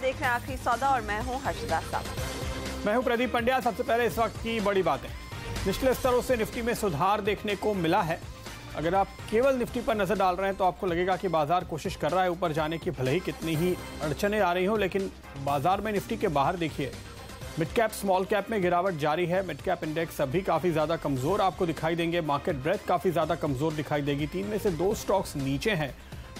देख रहे हैं आखिरी सौदा और मैं हूं हर्षदा साहब। मैं हूं प्रदीप पंड्या। सबसे पहले इस वक्त की बड़ी बातें। निचले स्तरों से निफ्टी में सुधार देखने को मिला है। अगर आप केवल निफ्टी पर नजर डाल रहे हैं तो आपको लगेगा कि बाजार कोशिश कर रहा है ऊपर जाने की, भले ही कितनी ही अड़चने आ रही हो, लेकिन बाजार में निफ्टी के बाहर देखिए मिड कैप स्मॉल कैप में गिरावट जारी है। मिड कैप इंडेक्स अभी काफ़ी ज़्यादा कमज़ोर आपको दिखाई देंगे। मार्केट ब्रेथ काफ़ी ज़्यादा कमज़ोर दिखाई देगी। 3 में से 2 स्टॉक्स नीचे हैं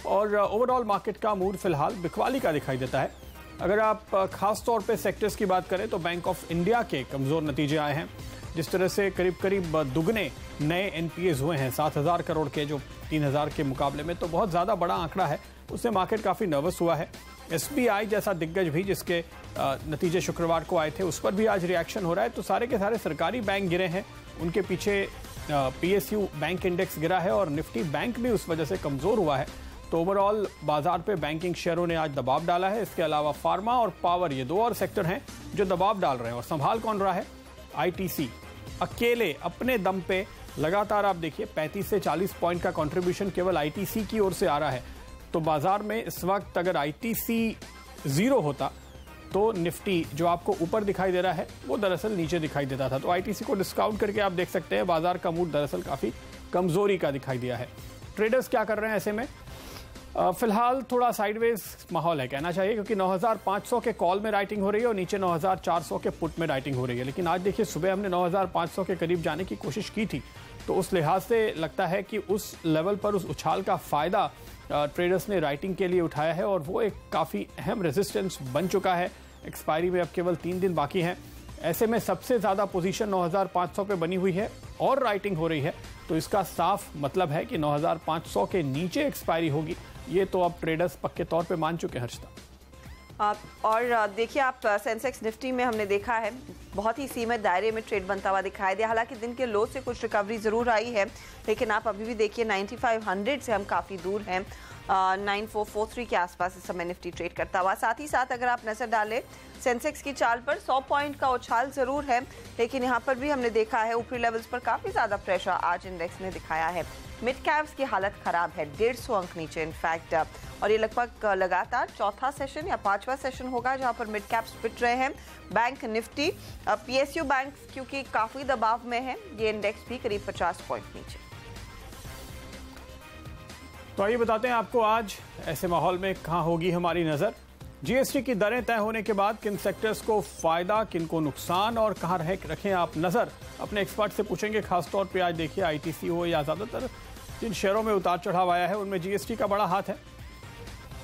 और ओवरऑल मार्केट का मूड फिलहाल बिकवाली का दिखाई देता है। अगर आप खास तौर पे सेक्टर्स की बात करें तो बैंक ऑफ इंडिया के कमज़ोर नतीजे आए हैं। जिस तरह से करीब दुगने नए एनपीएस हुए हैं 7,000 करोड़ के, जो 3,000 के मुकाबले में तो बहुत ज़्यादा बड़ा आंकड़ा है, उससे मार्केट काफ़ी नर्वस हुआ है। एसबीआई जैसा दिग्गज भी, जिसके नतीजे शुक्रवार को आए थे, उस पर भी आज रिएक्शन हो रहा है। तो सारे के सारे सरकारी बैंक गिरे हैं। उनके पीछे पीएसयू बैंक इंडेक्स गिरा है और निफ्टी बैंक भी उस वजह से कमज़ोर हुआ है। तो ओवरऑल बाजार पे बैंकिंग शेयरों ने आज दबाव डाला है। इसके अलावा फार्मा और पावर, ये 2 और सेक्टर हैं जो दबाव डाल रहे हैं। और संभाल कौन रहा है? आईटीसी अकेले अपने दम पे लगातार आप देखिए 35 से 40 पॉइंट का कंट्रीब्यूशन केवल आईटीसी की ओर से आ रहा है। तो बाजार में इस वक्त अगर आईटीसी 0 होता तो निफ्टी जो आपको ऊपर दिखाई दे रहा है वो दरअसल नीचे दिखाई देता था। तो आईटीसी को डिस्काउंट करके आप देख सकते हैं बाजार का मूड दरअसल काफ़ी कमजोरी का दिखाई दिया है। ट्रेडर्स क्या कर रहे हैं ऐसे में? फिलहाल थोड़ा साइडवेज माहौल है कहना चाहिए, क्योंकि 9,500 के कॉल में राइटिंग हो रही है और नीचे 9,400 के पुट में राइटिंग हो रही है। लेकिन आज देखिए सुबह हमने 9,500 के करीब जाने की कोशिश की थी, तो उस लिहाज से लगता है कि उस लेवल पर उस उछाल का फ़ायदा ट्रेडर्स ने राइटिंग के लिए उठाया है और वो एक काफ़ी अहम रेजिस्टेंस बन चुका है। एक्सपायरी में अब केवल 3 दिन बाकी हैं। ऐसे में सबसे ज़्यादा पोजीशन 9,500 पे बनी हुई है और राइटिंग हो रही है, तो इसका साफ मतलब है कि 9,500 के नीचे एक्सपायरी होगी। ये तो अब ट्रेडर्स पक्के तौर पे मान चुके हैं हर्षदा। और देखिए आप सेंसेक्स निफ्टी में हमने देखा है बहुत ही सीमित दायरे में ट्रेड बनता हुआ दिखाई दिया। हालांकि दिन के लो से कुछ रिकवरी जरूर आई है, लेकिन आप अभी भी देखिए 9500 से हम काफ़ी दूर हैं। 9443 के आसपास इस समय निफ्टी ट्रेड करता हुआ। साथ ही साथ अगर आप नजर डालें सेंसेक्स की चाल पर 100 पॉइंट का उछाल जरूर है, लेकिन यहाँ पर भी हमने देखा है ऊपरी लेवल्स पर काफ़ी ज़्यादा प्रेशर आज इंडेक्स ने दिखाया है। मिड कैप्स की हालत खराब है, 150 अंक नीचे इनफैक्ट, और ये लगभग लगातार चौथा सेशन या 5वां सेशन होगा जहां पर मिड कैप्स पिट रहे हैं। बैंक निफ्टी, पीएसयू बैंक क्योंकि काफ़ी दबाव में है, ये इंडेक्स भी करीब 50 पॉइंट नीचे। तो आइए बताते हैं आपको आज ऐसे माहौल में कहां होगी हमारी नजर। जीएसटी की दरें तय होने के बाद किन सेक्टर्स को फायदा, किन को नुकसान और कहां रखें आप नजर, अपने एक्सपर्ट से पूछेंगे। खासतौर पे आज देखिए आईटीसी हो या ज्यादातर जिन शेयरों में उतार चढ़ाव आया है उनमें जीएसटी का बड़ा हाथ है।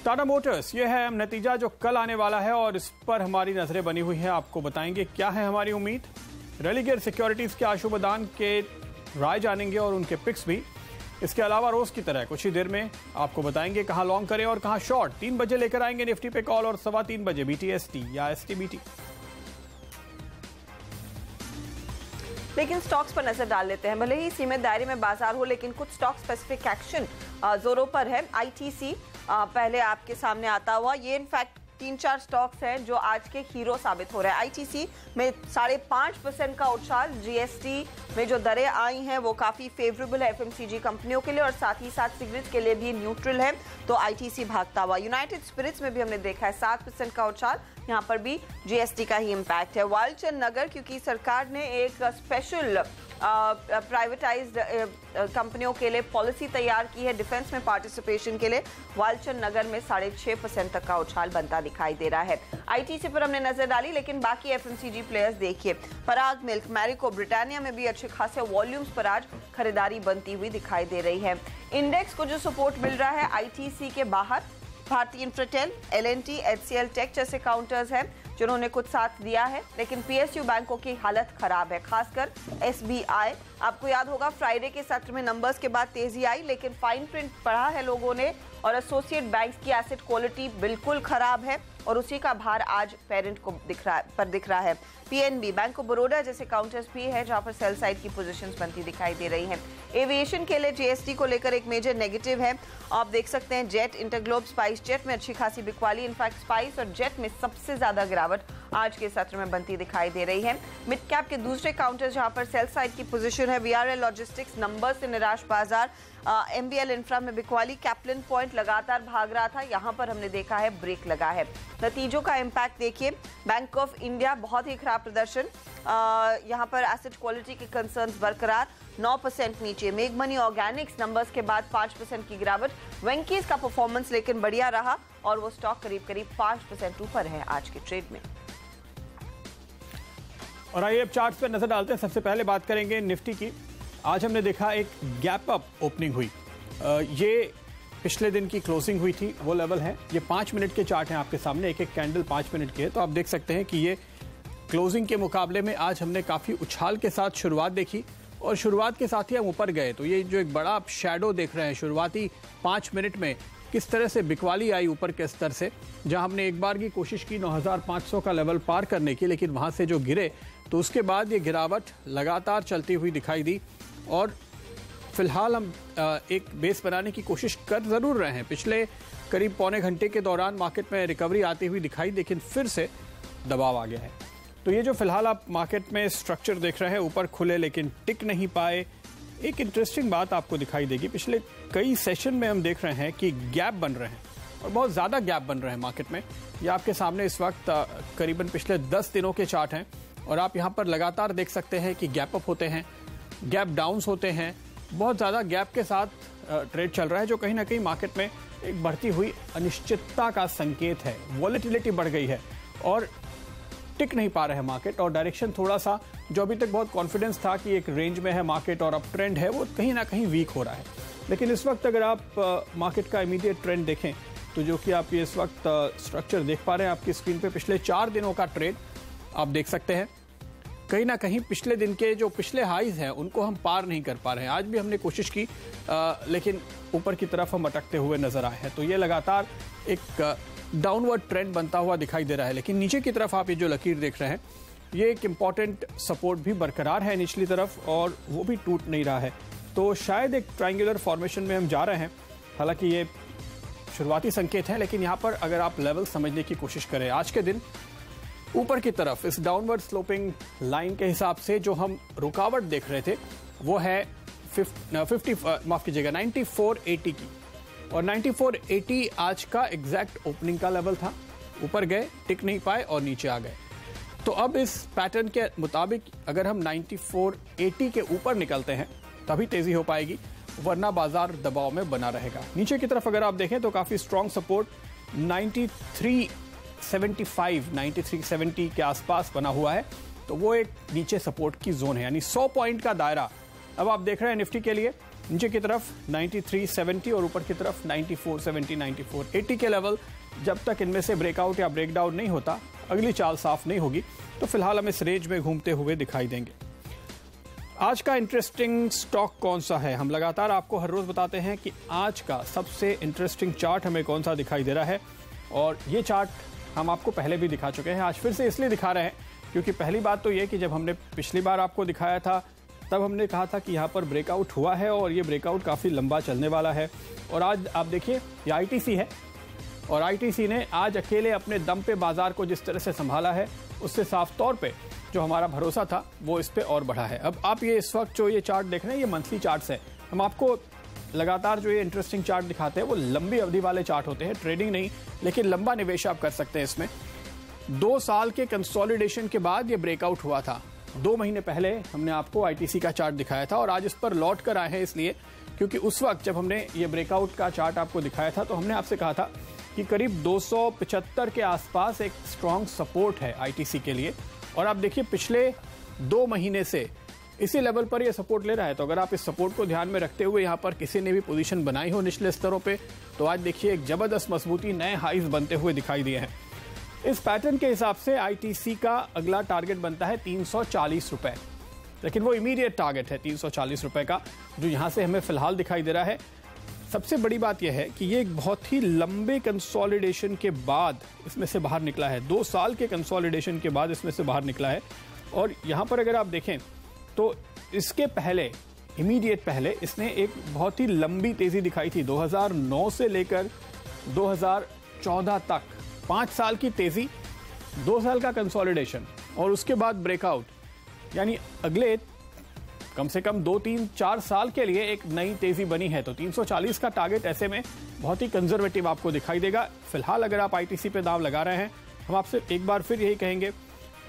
टाटा मोटर्स, ये है नतीजा जो कल आने वाला है और इस पर हमारी नजरें बनी हुई हैं। आपको बताएंगे क्या है हमारी उम्मीद। रेलिगेयर सिक्योरिटीज के आशुबदान के राय जानेंगे और उनके पिक्स भी। इसके अलावा रोज की तरह कुछ ही देर में आपको बताएंगे कहां लॉन्ग करें और कहां शॉर्ट। 3 बजे लेकर आएंगे निफ्टी पे कॉल और 3:15 बजे बीटीएसटी या एसटीबीटी। लेकिन स्टॉक्स पर नजर डाल लेते हैं। भले ही सीमित दायरे में बाजार हो, लेकिन कुछ स्टॉक स्पेसिफिक एक्शन जोरों पर है। आईटीसी पहले आपके सामने आता हुआ, ये इनफैक्ट 3-4 स्टॉक्स हैं जो आज के हीरो साबित हो रहे हैं। आईटीसी में 5.5% का उछाल, जीएसटी में जो दरें आई हैं वो काफ़ी फेवरेबल है एफएमसीजी कंपनियों के लिए और साथ ही साथ सिगरेट के लिए भी न्यूट्रल है, तो आईटीसी भागता हुआ। यूनाइटेड स्पिरिट्स में भी हमने देखा है 7% का उछाल, यहाँ पर भी जीएसटी का ही इम्पैक्ट है। वालचंद नगर, क्योंकि सरकार ने एक स्पेशल प्राइवेटाइज्ड कंपनियों के लिए पॉलिसी तैयार की है डिफेंस में पार्टिसिपेशन के लिए, वालचंद नगर में 6.5% तक का उछाल बनता दिखाई दे रहा है। आईटीसी पर हमने नजर डाली, लेकिन बाकी एफएमसीजी प्लेयर्स देखिए, पराग मिल्क, मैरिको, ब्रिटानिया में भी अच्छे खासे वॉल्यूम्स पर आज खरीदारी बनती हुई दिखाई दे रही है। इंडेक्स को जो सपोर्ट मिल रहा है आईटीसी के बाहर भारतीय इन्फ्राटेल, एलएनटी, एचसीएल टेक जैसे काउंटर्स हैं जिन्होंने कुछ साथ दिया है, लेकिन पीएसयू बैंकों की हालत खराब है, खासकर एसबीआई। आपको याद होगा फ्राइडे के सत्र में नंबर्स के बाद तेजी आई, लेकिन फाइन प्रिंट पढ़ा है लोगों ने और एसोसिएट बैंक्स की एसेट क्वालिटी बिल्कुल खराब है और उसी का भार आज पेरेंट को दिख रहा है। पीएनबी, बैंक ऑफ बड़ौदा जैसे काउंटर्स भी है जहां पर सेल साइड की पोजीशंस बनती दिखाई दे रही हैं। एविएशन के लिए जीएसटी को लेकर एक मेजर नेगेटिव है, आप देख सकते हैं जेट, इंटरग्लोब, स्पाइस जेट में अच्छी खासी बिकवाली, इनफैक्ट स्पाइस और जेट में सबसे ज्यादा गिरावट आज के सत्र में बनती दिखाई दे रही है। मिड कैप के दूसरे काउंटर जहां पर सेल साइड की पोजीशन है, वीआरएल लॉजिस्टिक्स नंबर से निराश बाजार, एमबीएल इंफ्रा में बिकवाली, कैप्लिन पॉइंट पॉइंट लगातार भाग रहा था, यहां पर हमने देखा है ब्रेक लगा है। नतीजों का इम्पैक्ट देखिए, बैंक ऑफ इंडिया बहुत ही खराब प्रदर्शन, यहां पर एसेट क्वालिटी के कंसर्न्स बरकरार, 9% नीचे। मेग मनी ऑर्गेनिक्स नंबर्स के बाद 5% की गिरावट। वेंकीज का परफॉर्मेंस लेकिन बढ़िया रहा और वो स्टॉक करीब 5% ऊपर है आज के ट्रेड में। और आइए अब चार्ट्स पर नजर डालते हैं। सबसे पहले बात करेंगे निफ्टी की। आज हमने देखा एक गैप अप ओपनिंग हुई, ये पिछले दिन की क्लोजिंग हुई थी वो लेवल है। ये 5 मिनट के चार्ट हैं आपके सामने, एक एक कैंडल 5 मिनट की है, तो आप देख सकते हैं कि ये क्लोजिंग के मुकाबले में आज हमने काफ़ी उछाल के साथ शुरुआत देखी और शुरुआत के साथ ही हम ऊपर गए। तो ये जो एक बड़ा आप शैडो देख रहे हैं शुरुआती 5 मिनट में, किस तरह से बिकवाली आई ऊपर के स्तर से, जहां हमने एक बार की कोशिश की 9500 का लेवल पार करने की, लेकिन वहां से जो गिरे तो उसके बाद ये गिरावट लगातार चलती हुई दिखाई दी। और फिलहाल हम एक बेस बनाने की कोशिश कर ज़रूर रहे हैं। पिछले करीब पौने घंटे के दौरान मार्केट में रिकवरी आती हुई दिखाई, लेकिन फिर से दबाव आ गया है। तो ये जो फिलहाल आप मार्केट में स्ट्रक्चर देख रहे हैं, ऊपर खुले लेकिन टिक नहीं पाए। एक इंटरेस्टिंग बात आपको दिखाई देगी, पिछले कई सेशन में हम देख रहे हैं कि गैप बन रहे हैं और बहुत ज़्यादा गैप बन रहे हैं मार्केट में। ये आपके सामने इस वक्त करीबन पिछले 10 दिनों के चार्ट हैं और आप यहाँ पर लगातार देख सकते हैं कि गैप अप होते हैं, गैप डाउन्स होते हैं, बहुत ज़्यादा गैप के साथ ट्रेड चल रहा है, जो कहीं ना कहीं मार्केट में एक बढ़ती हुई अनिश्चितता का संकेत है। वॉलेटिलिटी बढ़ गई है और टिक नहीं पा रहे हैं मार्केट, और डायरेक्शन थोड़ा सा जो अभी तक बहुत कॉन्फिडेंस था कि एक रेंज में है मार्केट और अप ट्रेंड है, वो कहीं ना कहीं वीक हो रहा है। लेकिन इस वक्त अगर आप मार्केट का इमीडिएट ट्रेंड देखें तो जो कि आप ये इस वक्त स्ट्रक्चर देख पा रहे हैं आपकी स्क्रीन पे, पिछले 4 दिनों का ट्रेड आप देख सकते हैं। कहीं ना कहीं पिछले दिन के जो पिछले हाईज हैं उनको हम पार नहीं कर पा रहे हैं। आज भी हमने कोशिश की लेकिन ऊपर की तरफ हम अटकते हुए नजर आए हैं। तो ये लगातार एक डाउनवर्ड ट्रेंड बनता हुआ दिखाई दे रहा है। लेकिन नीचे की तरफ आप ये जो लकीर देख रहे हैं, ये एक इम्पॉर्टेंट सपोर्ट भी बरकरार है निचली तरफ और वो भी टूट नहीं रहा है। तो शायद एक ट्रायंगुलर फॉर्मेशन में हम जा रहे हैं। हालांकि ये शुरुआती संकेत है, लेकिन यहाँ पर अगर आप लेवल समझने की कोशिश करें, आज के दिन ऊपर की तरफ इस डाउनवर्ड स्लोपिंग लाइन के हिसाब से जो हम रुकावट देख रहे थे वो है 9480 की, और 9480 आज का एग्जैक्ट ओपनिंग का लेवल था। ऊपर गए, टिक नहीं पाए और नीचे आ गए। तो अब इस पैटर्न के मुताबिक अगर हम 9480 के ऊपर निकलते हैं तभी तेजी हो पाएगी, वरना बाजार दबाव में बना रहेगा। नीचे की तरफ अगर आप देखें तो काफी स्ट्रॉन्ग सपोर्ट 9370 के आसपास बना हुआ है, तो वो एक नीचे सपोर्ट की जोन है, यानी 100 पॉइंट का दायरा अब आप देख रहे हैं निफ्टी के लिए। नीचे की तरफ 9370 और ऊपर की तरफ 9470 9480 के लेवल। जब तक इनमें से ब्रेकआउट या ब्रेकडाउन नहीं होता, अगली चाल साफ नहीं होगी, तो फिलहाल हम इस रेंज में घूमते हुए दिखाई देंगे। आज का इंटरेस्टिंग स्टॉक कौन सा है, हम लगातार आपको हर रोज बताते हैं कि आज का सबसे इंटरेस्टिंग चार्ट हमें कौन सा दिखाई दे रहा है। और ये चार्ट हम आपको पहले भी दिखा चुके हैं, आज फिर से इसलिए दिखा रहे हैं क्योंकि पहली बात तो ये कि जब हमने पिछली बार आपको दिखाया था तब हमने कहा था कि यहाँ पर ब्रेकआउट हुआ है और ये ब्रेकआउट काफ़ी लंबा चलने वाला है। और आज आप देखिए ये आईटीसी है और आईटीसी ने आज अकेले अपने दम पे बाजार को जिस तरह से संभाला है, उससे साफ तौर पे जो हमारा भरोसा था वो इस पे और बढ़ा है। अब आप ये इस वक्त जो ये चार्ट देख रहे हैं, ये मंथली चार्ट्स है। हम आपको लगातार जो ये इंटरेस्टिंग चार्ट दिखाते हैं वो लंबी अवधि वाले चार्ट होते हैं, ट्रेडिंग नहीं, लेकिन लंबा निवेश आप कर सकते हैं इसमें। 2 साल के कंसोलिडेशन के बाद ये ब्रेकआउट हुआ था। 2 महीने पहले हमने आपको आईटीसी का चार्ट दिखाया था और आज इस पर लौट कर आए हैं इसलिए क्योंकि उस वक्त जब हमने ये ब्रेकआउट का चार्ट आपको दिखाया था तो हमने आपसे कहा था कि करीब 275 के आसपास एक स्ट्रॉन्ग सपोर्ट है आईटीसी के लिए। और आप देखिए पिछले 2 महीने से इसी लेवल पर ये सपोर्ट ले रहा है। तो अगर आप इस सपोर्ट को ध्यान में रखते हुए यहाँ पर किसी ने भी पोजीशन बनाई हो निचले स्तरों पे, तो आज देखिए एक जबरदस्त मजबूती, नए हाईज बनते हुए दिखाई दिए हैं। इस पैटर्न के हिसाब से आईटीसी का अगला टारगेट बनता है 340 रुपए, लेकिन वो इमीडिएट टारगेट है 340 रुपए का, जो यहाँ से हमें फिलहाल दिखाई दे रहा है। सबसे बड़ी बात यह है कि ये एक बहुत ही लंबे कंसोलिडेशन के बाद इसमें से बाहर निकला है। 2 साल के कंसोलिडेशन के बाद इसमें से बाहर निकला है। और यहाँ पर अगर आप देखें तो इसके पहले, इमीडिएट पहले, इसने एक बहुत ही लंबी तेजी दिखाई थी 2009 से लेकर 2014 तक। 5 साल की तेजी, 2 साल का कंसोलिडेशन और उसके बाद ब्रेकआउट, यानी अगले कम से कम 2-3-4 साल के लिए एक नई तेजी बनी है। तो 340 का टारगेट ऐसे में बहुत ही कंजर्वेटिव आपको दिखाई देगा। फिलहाल अगर आप आईटीसी पे दाव लगा रहे हैं, हम आपसे एक बार फिर यही कहेंगे,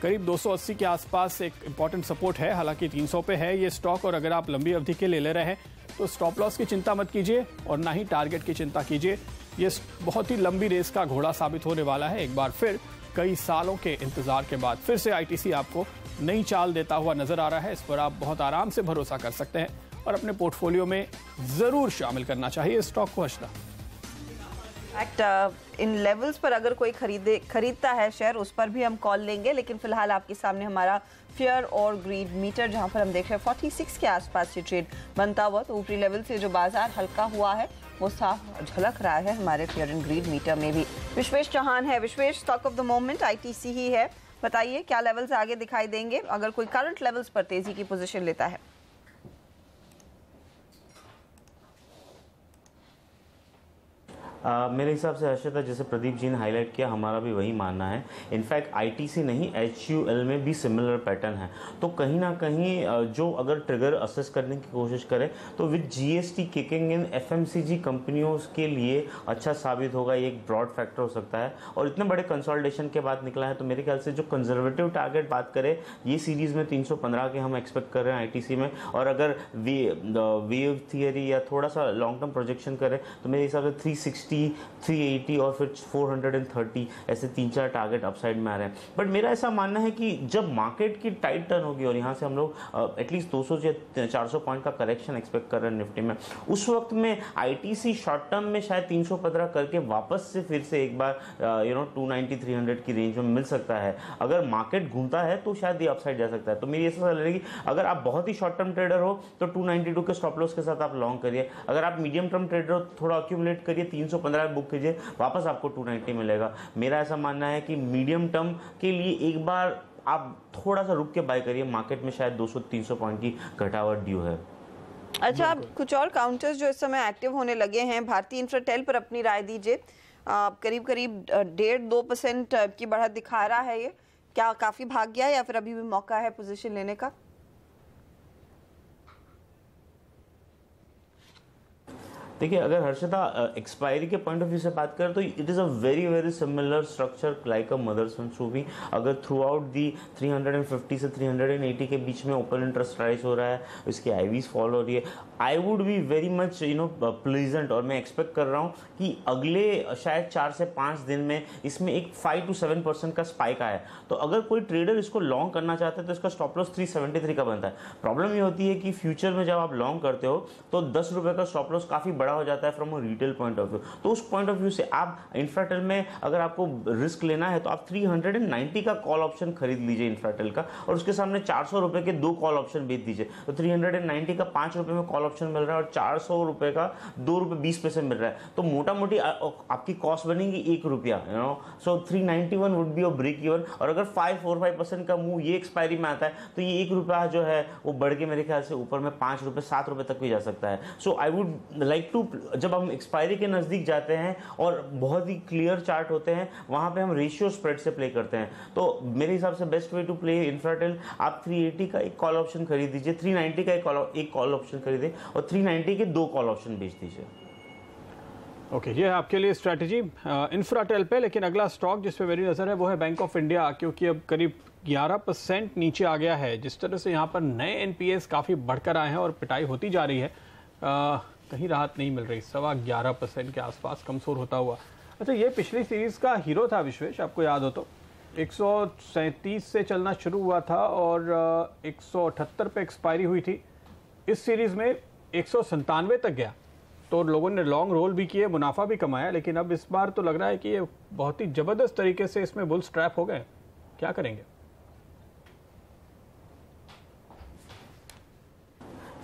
करीब 280 के आसपास एक इंपॉर्टेंट सपोर्ट है, हालांकि 300 पे है ये स्टॉक। और अगर आप लंबी अवधि के लिए ले रहे हैं तो स्टॉप लॉस की चिंता मत कीजिए और ना ही टारगेट की चिंता कीजिए। ये बहुत ही लंबी रेस का घोड़ा साबित होने वाला है। एक बार फिर कई सालों के इंतजार के बाद फिर से आईटीसी आपको नई चाल देता हुआ नजर आ रहा है। इस पर आप बहुत आराम से भरोसा कर सकते हैं और अपने पोर्टफोलियो में जरूर शामिल करना चाहिए इस स्टॉक को। अर्चना, इन लेवल्स पर अगर कोई खरीदता है शेयर, उस पर भी हम कॉल लेंगे, लेकिन फिलहाल आपके सामने हमारा फियर और ग्रीड मीटर, जहां पर हम देख रहे हैं 46 के आसपास ये ट्रेड बनता हुआ। तो ऊपरी लेवल से जो बाजार हल्का हुआ है वो साफ झलक रहा है हमारे फियर एंड ग्रीड मीटर में भी। विश्वेश चौहान है। Vishwesh, stock of the moment ITC ही है, बताइए क्या लेवल्स आगे दिखाई देंगे अगर कोई करंट लेवल्स पर तेजी की पोजीशन लेता है? मेरे हिसाब से हर्षिता, जैसे प्रदीप जी ने हाईलाइट किया, हमारा भी वही मानना है। इनफैक्ट आईटीसी नहीं, एचयूएल में भी सिमिलर पैटर्न है। तो कहीं ना कहीं जो अगर ट्रिगर असेस करने की कोशिश करें तो with GST kicking in FMCG कंपनियों के लिए अच्छा साबित होगा। ये एक ब्रॉड फैक्टर हो सकता है और इतने बड़े कंसोलिडेशन के बाद निकला है। तो मेरे ख्याल से जो कंजर्वेटिव टारगेट बात करें, ये सीरीज में 315 के हम एक्सपेक्ट कर रहे हैं आईटीसी में। और अगर वेव थियरी या थोड़ा सा लॉन्ग टर्म प्रोजेक्शन करें तो मेरे हिसाब से 360, 380 और फिर 430 ऐसे 3-4 टारगेट अपसाइड में आ रहे हैं। बट मेरा ऐसा मानना है कि जब मार्केट की टाइट टर्न होगी और यहाँ से हम लोग एटलीस्ट 200 से 400 पॉइंट का करेक्शन एक्सपेक्ट कर रहे हैं निफ्टी में, उस वक्त में आईटीसी शॉर्ट टर्म में शायद 315 करके वापस से फिर से एक बार 290-300 की रेंज में मिल सकता है। अगर मार्केट घूमता है तो शायद ये अपसाइड जा सकता है। तो मेरी ऐसा सलाह रहेगी, अगर आप बहुत ही शॉर्ट टर्म ट्रेडर हो तो 292 के स्टॉप लॉस के साथ आप लॉन्ग करिए। अगर आप मीडियम टर्म ट्रेडर हो, थोड़ा अक्यूमुलेट करिए, 315 बुक कीजिए, वापस आपको 290 मिलेगा। मेरा ऐसा मानना है कि मीडियम टर्म के लिए एक बार आप थोड़ा सा रुक के बाय करिए। मार्केट में शायद 200-300 पॉइंट की घटावट ड्यू है। अच्छा, आप कुछ और काउंटर्स जो इस समय एक्टिव होने लगे हैं, भारतीय इंफ्राटेल पर अपनी राय दीजिए। करीब 1.5-2% की बढ़त दिखा रहा है। ये क्या काफी भाग गया या फिर अभी भी मौका है पोजीशन लेने का? देखिए, अगर हर्षिता एक्सपायरी के पॉइंट ऑफ व्यू से बात करें तो it is a very very similar structure like a Motherson Sumi. अगर थ्रू आउट दी 350 से 380 के बीच में ओपन इंटरेस्ट राइज हो रहा है, इसकी आईवीज फॉल हो रही है, I would be very much pleasant. और मैं एक्सपेक्ट कर रहा हूँ कि अगले शायद 4 से 5 दिन में इसमें एक 5 to 7% का स्पाइक आया। तो अगर कोई ट्रेडर इसको लॉन्ग करना चाहता है तो इसका स्टॉप लॉस 373 का बनता है। प्रॉब्लम ये होती है कि फ्यूचर में जब आप लॉन्ग करते हो तो 10 रुपये का स्टॉप लॉस काफ़ी बड़ा हो जाता है from a retail point of view. तो उस पॉइंट ऑफ व्यू से आप इंफ्राटेल में अगर आपको रिस्क लेना है तो आप 390 का कॉल ऑप्शन खरीद लीजिए इंफ्राटेल का, और उसके सामने 400 रुपये के 2 कॉल ऑप्शन बेच दीजिए। तो 390 का 5 रुपये में कॉल ऑप्शन मिल रहा है और 400 रुपये का 2 रुपये 20 पैसे मिल रहा है। तो मोटा मोटी आपकी कॉस्ट बनेगी 1 रुपया, so 391 would be a break even. और अगर 5-4-5% का मूव ये एक्सपायरी में आता है तो ये 1 रुपया जो है वो बढ़ के मेरे ख्याल से ऊपर में 5 रुपये 7 रुपये तक भी जा सकता है। सो आई वुड लाइक टू, जब हम एक्सपायरी के नज़दीक जाते हैं और बहुत ही क्लियर चार्ट होते हैं, वहाँ पे हम रेशियो स्प्रेड से प्ले करते हैं। तो मेरे हिसाब से best way to play Infratel, आप 380 का एक कॉल ऑप्शन खरीद दीजिए, 390 का एक कॉल ऑप्शन खरीदे और 390 के 2 कॉल ऑप्शन बेच दीजिए। ओके, ये है आपके लिए स्ट्रैटेजी इंफ्राटेल पे। लेकिन अगला स्टॉक जिस पे मेरी नज़र है वो है बैंक ऑफ इंडिया, क्योंकि अब करीब 11% नीचे आ गया है। जिस तरह से यहाँ पर नए एनपीएस काफ़ी बढ़कर आए हैं और पिटाई होती जा रही है, कहीं राहत नहीं मिल रही। 11.25% के आसपास कमजोर होता हुआ। अच्छा, ये पिछली सीरीज का हीरो था विश्वेश, आपको याद हो तो 137 से चलना शुरू हुआ था और 178 पे एक्सपायरी हुई थी। इस सीरीज में 197 तक गया तो लोगों ने लॉन्ग रोल भी किए, मुनाफा भी कमाया। लेकिन अब इस बार तो लग रहा है कि ये बहुत ही जबरदस्त तरीके से इसमें बुल्स ट्रैप हो गए। क्या करेंगे?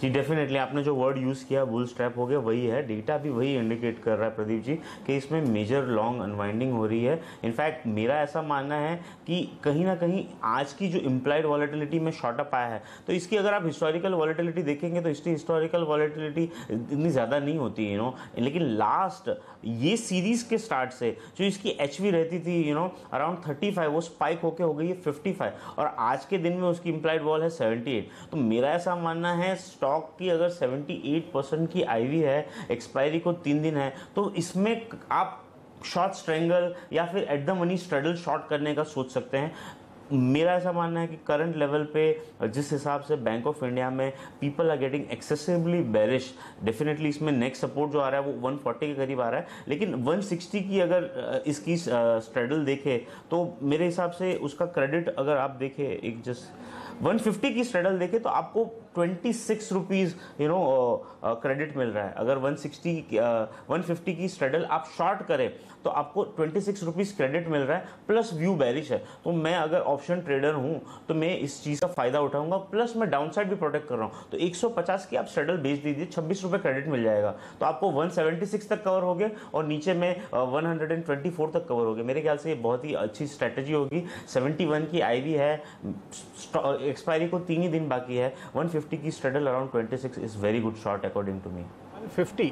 जी डेफिनेटली आपने जो वर्ड यूज़ किया बुल स्ट्रैप हो गया वही है, डेटा भी वही इंडिकेट कर रहा है प्रदीप जी कि इसमें मेजर लॉन्ग अनवाइंडिंग हो रही है। इनफैक्ट मेरा ऐसा मानना है कि कहीं ना कहीं आज की जो इम्प्लाइड वॉलेटिलिटी में शॉर्ट अप आया है, तो इसकी अगर आप हिस्टोरिकल वॉलेटिलिटी देखेंगे तो इसकी हिस्टोरिकल वॉलेटिलिटी इतनी ज़्यादा नहीं होती है लेकिन लास्ट ये सीरीज के स्टार्ट से जो इसकी एचवी रहती थी अराउंड 35, वो स्पाइक होके हो गई है 55 और आज के दिन में उसकी इम्प्लाइड वॉल है 78। तो मेरा ऐसा मानना है स्टॉक की अगर 78% की आईवी है, एक्सपायरी को 3 दिन है, तो इसमें आप शॉर्ट स्ट्रेंगल या फिर at the money straddle short करने का सोच सकते हैं। मेरा ऐसा मानना है कि करंट लेवल पे जिस हिसाब से बैंक ऑफ इंडिया में people are getting excessively bearish, definitely इसमें नेक्स्ट सपोर्ट जो आ रहा है वो 140 के करीब आ रहा है, लेकिन 160 की अगर इसकी स्ट्रेडल देखे तो मेरे हिसाब से उसका क्रेडिट अगर आप देखें एक जस्ट 150 की स्ट्रेडल देखे तो आपको 26 रुपीज़ क्रेडिट मिल रहा है। अगर 150 की स्ट्रेडल आप शॉर्ट करें तो आपको 26 रुपीज़ क्रेडिट मिल रहा है, प्लस व्यू बेरिश है। तो मैं अगर ऑप्शन ट्रेडर हूं तो मैं इस चीज़ का फायदा उठाऊंगा, प्लस मैं डाउनसाइड भी प्रोटेक्ट कर रहा हूं। तो 150 की आप स्ट्रेडल बेच दीजिए, 26 रुपये क्रेडिट मिल जाएगा, तो आपको 176 तक कवर हो गया और नीचे में 124 तक कवर हो गया। मेरे ख्याल से ये बहुत ही अच्छी स्ट्रेटेजी होगी। 71 की आईवी है, एक्सपायरी को 3 ही दिन बाकी है, 150 की straddle around 26 is very good shot according to me.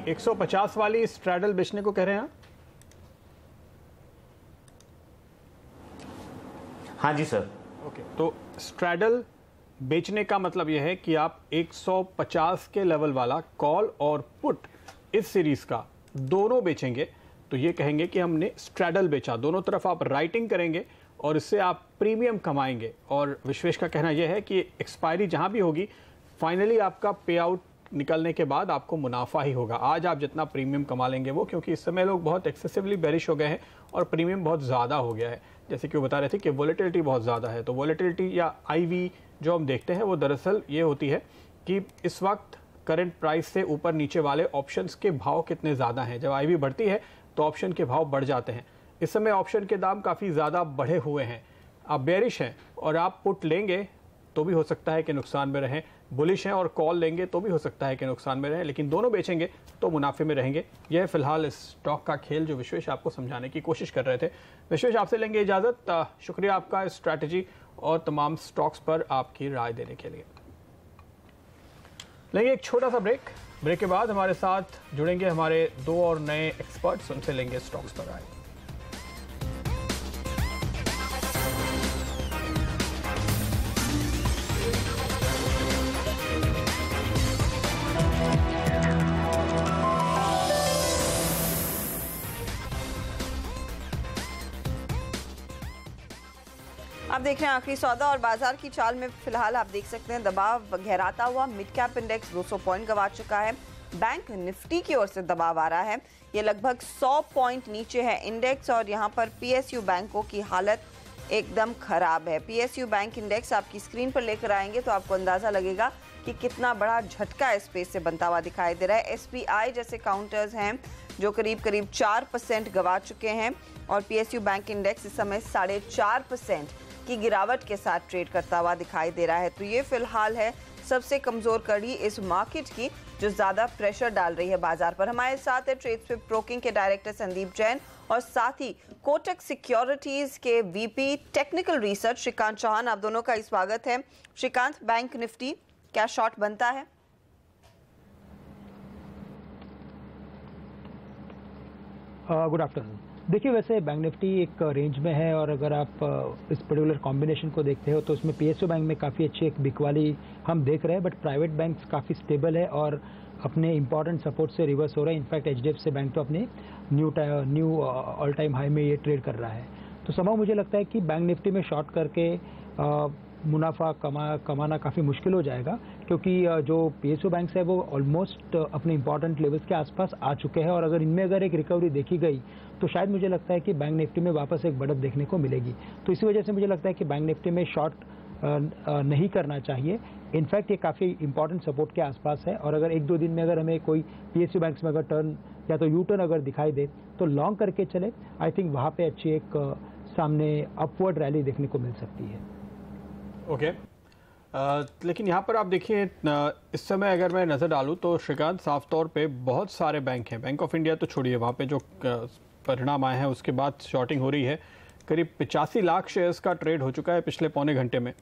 150 वाली स्ट्रेडल बेचने को कह रहे हैं? हाँ जी सर। ओके, तो स्ट्रेडल बेचने का मतलब यह है कि आप 150 के लेवल वाला कॉल और पुट इस सीरीज का दोनों बेचेंगे तो ये कहेंगे कि हमने स्ट्रेडल बेचा। दोनों तरफ आप राइटिंग करेंगे और इससे आप प्रीमियम कमाएंगे। और विश्वेश का कहना यह है कि एक्सपायरी जहां भी होगी फाइनली आपका पे आउट निकलने के बाद आपको मुनाफा ही होगा। आज आप जितना प्रीमियम कमा लेंगे वो, क्योंकि इस समय लोग बहुत एक्सेसिवली बेरिश हो गए हैं और प्रीमियम बहुत ज़्यादा हो गया है। जैसे कि वो बता रहे थे कि वॉलेटिलिटी बहुत ज़्यादा है, तो वॉलेटिलिटी या आईवी जो हम देखते हैं वो दरअसल ये होती है कि इस वक्त करंट प्राइस से ऊपर नीचे वाले ऑप्शंस के भाव कितने ज़्यादा हैं। जब आईवी बढ़ती है तो ऑप्शन के भाव बढ़ जाते हैं। इस समय ऑप्शन के दाम काफ़ी ज़्यादा बढ़े हुए हैं। आप बेरिश हैं और आप पुट लेंगे तो भी हो सकता है कि नुकसान में रहें, बुलिश हैं और कॉल लेंगे तो भी हो सकता है कि नुकसान में रहें, लेकिन दोनों बेचेंगे तो मुनाफे में रहेंगे। यह फिलहाल इस स्टॉक का खेल जो विश्वेश आपको समझाने की कोशिश कर रहे थे। विश्वेश, आपसे लेंगे इजाज़त। शुक्रिया आपका इस स्ट्रैटेजी और तमाम स्टॉक्स पर आपकी राय देने के लिए। लेंगे एक छोटा सा ब्रेक के बाद हमारे साथ जुड़ेंगे हमारे 2 और नए एक्सपर्ट्स, उनसे लेंगे स्टॉक्स पर राय। आप देख रहे हैं आखिरी सौदा और बाजार की चाल में फिलहाल आप देख सकते हैं दबाव गहराता हुआ। मिड कैप इंडेक्स 200 पॉइंट गंवा चुका है। बैंक निफ्टी की ओर से दबाव आ रहा है, ये लगभग 100 पॉइंट नीचे है इंडेक्स। और यहाँ पर पीएसयू बैंकों की हालत एकदम खराब है। पीएसयू बैंक इंडेक्स आपकी स्क्रीन पर लेकर आएंगे तो आपको अंदाजा लगेगा कि कितना बड़ा झटका इस स्पेस से बनता हुआ दिखाई दे रहा है। एसबीआई जैसे काउंटर्स हैं जो करीब 4% गंवा चुके हैं और पीएसयू बैंक इंडेक्स इस समय 4.5% की गिरावट के साथ ट्रेड करता हुआ दिखाई दे रहा है। तो ये फिलहाल है सबसे कमजोर कड़ी इस मार्केट की जो ज्यादा प्रेशर डाल रही है बाजार पर। हमारे साथ है ट्रेडस्विफ्ट ब्रोकिंग के डायरेक्टर संदीप जैन और साथ ही कोटक सिक्योरिटीज के VP technical research Shrikant Chauhan. आप दोनों का स्वागत है। श्रीकांत, बैंक निफ्टी क्या शॉर्ट बनता है? Good afternoon. देखिए, वैसे बैंक निफ्टी एक रेंज में है और अगर आप इस पर्टिकुलर कॉम्बिनेशन को देखते हो तो उसमें पीएसयू बैंक में काफ़ी अच्छी एक बिकवाली हम देख रहे हैं, बट प्राइवेट बैंक्स काफ़ी स्टेबल है और अपने इंपॉर्टेंट सपोर्ट से रिवर्स हो रहा है। इनफैक्ट एचडीएफसी बैंक तो अपने न्यू ऑल टाइम हाई में ये ट्रेड कर रहा है। तो समझ मुझे लगता है कि बैंक निफ्टी में शॉर्ट करके मुनाफा कमाना काफ़ी मुश्किल हो जाएगा, क्योंकि जो पीएसयू बैंक्स है वो ऑलमोस्ट अपने इंपॉर्टेंट लेवल्स के आसपास आ चुके हैं और अगर इनमें अगर एक रिकवरी देखी गई तो शायद मुझे लगता है कि बैंक निफ्टी में वापस एक बढ़त देखने को मिलेगी। तो इसी वजह से मुझे लगता है कि बैंक निफ्टी में शॉर्ट नहीं करना चाहिए। इनफैक्ट ये काफ़ी इंपॉर्टेंट सपोर्ट के आसपास है और अगर 1-2 दिन में अगर हमें कोई पीएसयू बैंक्स में अगर टर्न या तो यू टर्न अगर दिखाई दे तो लॉन्ग करके चले। आई थिंक वहाँ पे अच्छी एक सामने अपवर्ड रैली देखने को मिल सकती है। ओके, लेकिन यहाँ पर आप देखिए इस समय अगर मैं नज़र डालूँ तो श्रीकांत साफ तौर पे बहुत सारे बैंक हैं। बैंक ऑफ इंडिया तो छोड़िए, वहाँ पे जो परिणाम आए हैं उसके बाद शॉर्टिंग हो रही है। करीब 85 लाख शेयर्स का ट्रेड हो चुका है पिछले पौने घंटे में।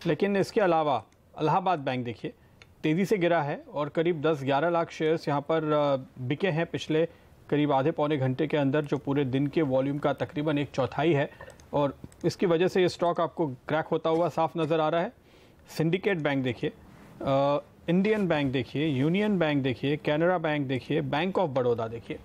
लेकिन इसके अलावा इलाहाबाद बैंक देखिए तेज़ी से गिरा है और करीब 10-11 लाख शेयर्स यहाँ पर बिके हैं पिछले करीब आधे पौने घंटे के अंदर, जो पूरे दिन के वॉल्यूम का तकरीबन 1/4 है। और इसकी वजह से ये स्टॉक आपको क्रैक होता हुआ साफ नज़र आ रहा है। सिंडिकेट बैंक देखिए, इंडियन बैंक देखिए, यूनियन बैंक देखिए, कैनरा बैंक देखिए, बैंक ऑफ बड़ौदा देखिए,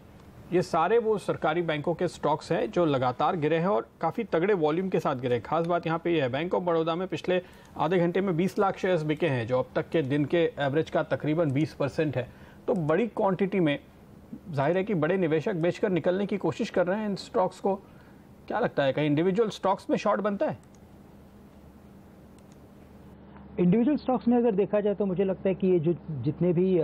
ये सारे वो सरकारी बैंकों के स्टॉक्स हैं जो लगातार गिरे हैं और काफ़ी तगड़े वॉल्यूम के साथ गिरे। खास बात यहाँ पे ये है, बैंक ऑफ बड़ौदा में पिछले आधे घंटे में 20 लाख शेयर्स बिके हैं, जो अब तक के दिन के एवरेज का तकरीबन 20% है। तो बड़ी क्वांटिटी में जाहिर है कि बड़े निवेशक बेचकर निकलने की कोशिश कर रहे हैं इन स्टॉक्स को। क्या लगता है, कहीं इंडिविजुअल स्टॉक्स में शॉर्ट बनता है? इंडिविजुअल स्टॉक्स में अगर देखा जाए तो मुझे लगता है कि ये जो जितने भी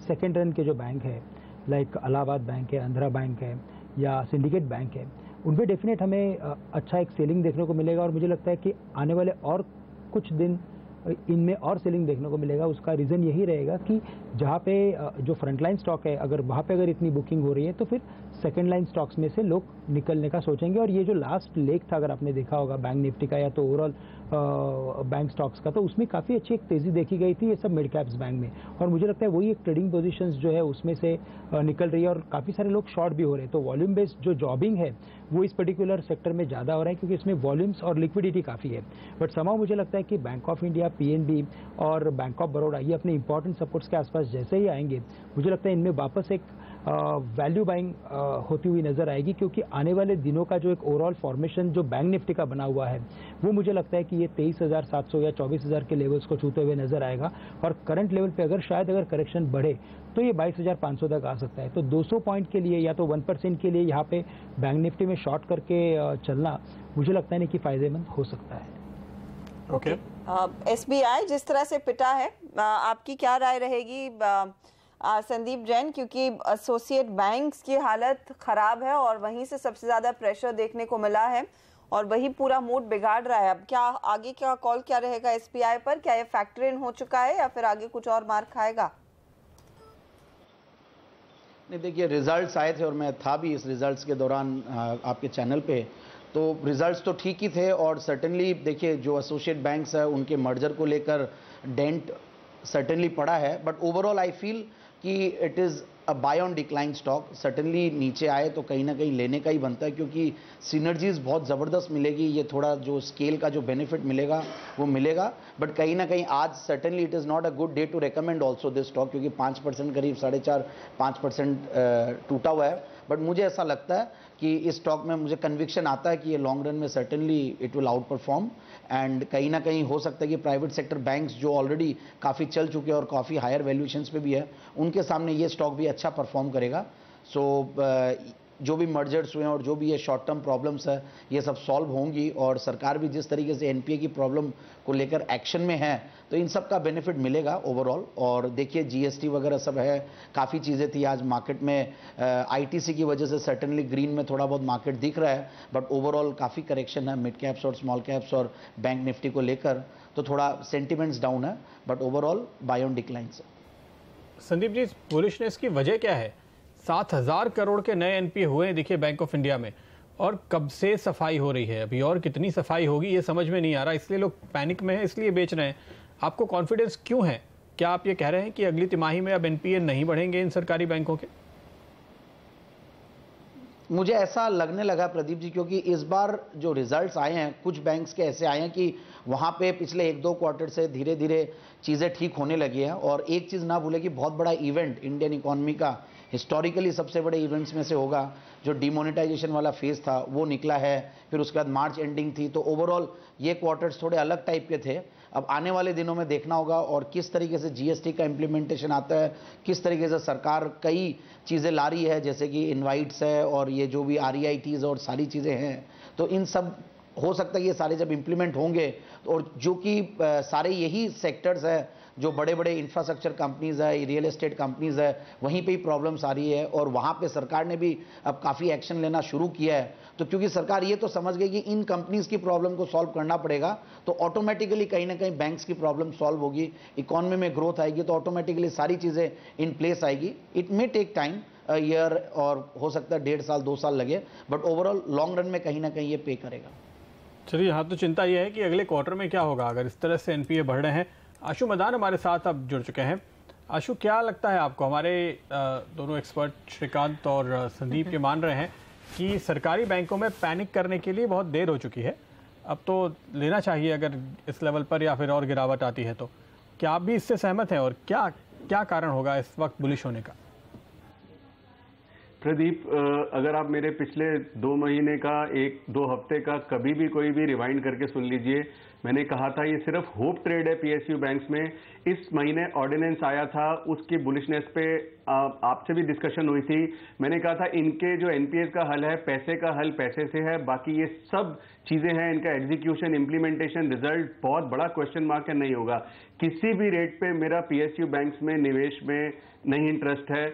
सेकेंड रन के जो बैंक है, लाइक इलाहाबाद बैंक है, आंध्रा बैंक है या सिंडिकेट बैंक है, उनमें डेफिनेट हमें अच्छा एक सेलिंग देखने को मिलेगा। और मुझे लगता है कि आने वाले और कुछ दिन इनमें और सेलिंग देखने को मिलेगा। उसका रीज़न यही रहेगा कि जहाँ पे जो फ्रंटलाइन स्टॉक है, अगर वहाँ पे अगर इतनी बुकिंग हो रही है तो फिर सेकेंड लाइन स्टॉक्स में से लोग निकलने का सोचेंगे। और ये जो लास्ट लेग था, अगर आपने देखा होगा बैंक निफ्टी का या तो ओवरऑल बैंक स्टॉक्स का, तो उसमें काफ़ी अच्छी एक तेज़ी देखी गई थी, ये सब मिड कैप्स बैंक में। और मुझे लगता है वही एक ट्रेडिंग पोजीशंस जो है उसमें से निकल रही है और काफ़ी सारे लोग शॉर्ट भी हो रहे हैं। तो वॉल्यूम बेस्ड जो जॉबिंग है वो इस पर्टिकुलर सेक्टर में ज़्यादा हो रहा है, क्योंकि इसमें वॉल्यूम्स और लिक्विडिटी काफ़ी है। बट समाव मुझे लगता है कि बैंक ऑफ इंडिया, पीएनबी और बैंक ऑफ बड़ौदा ये अपने इंपॉर्टेंट सपोर्ट्स के आसपास जैसे ही आएंगे, मुझे लगता है इनमें वापस एक वैल्यू बाइंग होती हुई नजर आएगी। क्योंकि आने वाले दिनों का जो एक ओवरऑल फॉर्मेशन जो बैंक निफ्टी का बना हुआ है, वो मुझे लगता है कि ये 23,700 या 24,000 के लेवल्स को छूते हुए नजर आएगा। और करंट लेवल पे अगर करेक्शन बढ़े तो ये 22,500 तक आ सकता है। तो 200 पॉइंट के लिए या तो 1% के लिए यहाँ पे बैंक निफ्टी में शॉर्ट करके चलना मुझे लगता है कि फायदेमंद हो सकता है। ओके, एसबीआई जिस तरह से पिटा है, आपकी क्या राय रहेगी संदीप जैन? क्योंकि एसोसिएट बैंक्स की हालत खराब है और वहीं से सबसे ज्यादा प्रेशर देखने को मिला है और वही पूरा मूड बिगाड़ रहा है। अब क्या आगे क्या कॉल क्या रहेगा एसबीआई पर? क्या ये फैक्टर इन हो चुका है या फिर आगे कुछ और मार खाएगा? नहीं, देखिए रिजल्ट्स आए थे और मैं था भी इस रिजल्ट्स के दौरान आपके चैनल पे, तो रिजल्ट्स तो ठीक ही थे। और सर्टेनली देखिए जो एसोसिएट बैंक्स है उनके मर्जर को लेकर डेंट सर्टेनली पड़ा है, बट ओवरऑल आई फील कि it is a buy on decline stock. Certainly नीचे आए तो कहीं ना कहीं लेने का ही बनता है, क्योंकि सिनर्जीज बहुत ज़बरदस्त मिलेगी। ये थोड़ा जो स्केल का जो बेनिफिट मिलेगा वो मिलेगा, बट कहीं ना कहीं आज certainly it is not a good day to recommend also this stock, क्योंकि 5% करीब 4.5-5% टूटा हुआ है। बट मुझे ऐसा लगता है कि इस स्टॉक में मुझे कन्विक्शन आता है कि ये लॉन्ग रन में certainly it will out perform. And कहीं ना कहीं हो सकता है कि प्राइवेट सेक्टर बैंक्स जो ऑलरेडी काफ़ी चल चुके हैं और काफ़ी हायर वैल्यूएशंस पे भी है, उनके सामने ये स्टॉक भी अच्छा परफॉर्म करेगा। सो जो भी मर्जर्स हुए हैं और जो भी ये शॉर्ट टर्म प्रॉब्लम्स है ये सब सॉल्व होंगी, और सरकार भी जिस तरीके से एनपीए की प्रॉब्लम को लेकर एक्शन में है, तो इन सब का बेनिफिट मिलेगा ओवरऑल। और देखिए जीएसटी वगैरह सब है, काफ़ी चीज़ें थी आज मार्केट में, आईटीसी की वजह से सर्टेनली ग्रीन में थोड़ा बहुत मार्केट दिख रहा है, बट ओवरऑल काफ़ी करेक्शन है मिड कैप्स और स्मॉल कैप्स और बैंक निफ्टी को लेकर, तो थोड़ा सेंटिमेंट्स डाउन है, but overall buy on declines. Sandeep ji, bullishness की वजह क्या है? 7,000 करोड़ के नए एनपीए हुए हैं देखिए बैंक ऑफ इंडिया में, और कब से सफाई हो रही है, अभी और कितनी सफाई होगी ये समझ में नहीं आ रहा, इसलिए लोग पैनिक में हैं, इसलिए बेच रहे हैं। आपको कॉन्फिडेंस क्यों है? क्या आप ये कह रहे हैं कि अगली तिमाही में अब एनपीए नहीं बढ़ेंगे इन सरकारी बैंकों के? मुझे ऐसा लगने लगा प्रदीप जी, क्योंकि इस बार जो रिजल्ट्स आए हैं कुछ बैंक्स के ऐसे आए हैं कि वहाँ पे पिछले 1-2 क्वार्टर से धीरे धीरे चीज़ें ठीक होने लगी हैं। और एक चीज़ ना भूले कि बहुत बड़ा इवेंट इंडियन इकोनॉमी का हिस्टोरिकली सबसे बड़े इवेंट्स में से होगा, जो डिमोनेटाइजेशन वाला फेज था वो निकला है, फिर उसके बाद मार्च एंडिंग थी, तो ओवरऑल ये क्वार्टर्स थोड़े अलग टाइप के थे। अब आने वाले दिनों में देखना होगा और किस तरीके से जीएसटी का इम्प्लीमेंटेशन आता है, किस तरीके से सरकार कई चीज़ें ला रही है, जैसे कि इन्वाइट्स है और ये जो भी REITs और सारी चीज़ें हैं, तो इन सब हो सकता है ये सारे जब इम्प्लीमेंट होंगे, और जो कि सारे यही सेक्टर्स है जो बड़े बड़े इंफ्रास्ट्रक्चर कंपनीज है, रियल एस्टेट कंपनीज है, वहीं पे ही प्रॉब्लम्स आ रही है और वहाँ पे सरकार ने भी अब काफ़ी एक्शन लेना शुरू किया है। तो क्योंकि सरकार ये तो समझ गई कि इन कंपनीज की प्रॉब्लम को सॉल्व करना पड़ेगा, तो ऑटोमेटिकली कहीं ना कहीं बैंक्स की प्रॉब्लम सॉल्व होगी, इकोनॉमी में ग्रोथ आएगी, तो ऑटोमेटिकली सारी चीज़ें इन प्लेस आएगी। It may take time, year, और हो सकता है 1.5 साल 2 साल लगे, बट ओवरऑल लॉन्ग रन में कहीं ना कहीं ये पे करेगा। चलिए, यहाँ तो चिंता ये है कि अगले क्वार्टर में क्या होगा अगर इस तरह से एनपीए बढ़ रहे हैं। आशु मदान हमारे साथ अब जुड़ चुके हैं। आशु, क्या लगता है आपको, हमारे दोनों एक्सपर्ट श्रीकांत और संदीप ये मान रहे हैं कि सरकारी बैंकों में पैनिक करने के लिए बहुत देर हो चुकी है, अब तो लेना चाहिए अगर इस लेवल पर या फिर और गिरावट आती है तो। क्या आप भी इससे सहमत हैं और क्या क्या कारण होगा इस वक्त बुलिश होने का? प्रदीप, अगर आप मेरे पिछले 2 महीने का, 1-2 हफ्ते का कभी भी कोई भी रिवाइंड करके सुन लीजिए, मैंने कहा था ये सिर्फ होप ट्रेड है पीएसयू बैंक्स में। इस महीने ऑर्डिनेंस आया था, उसकी बुलिशनेस पे आपसे भी डिस्कशन हुई थी। मैंने कहा था इनके जो एनपीएस का हल है, पैसे का हल पैसे से है, बाकी ये सब चीजें हैं, इनका एग्जीक्यूशन, इंप्लीमेंटेशन, रिजल्ट बहुत बड़ा क्वेश्चन मार्क है, नहीं होगा। किसी भी रेट पे मेरा पीएसयू बैंक्स में निवेश में नहीं इंटरेस्ट है।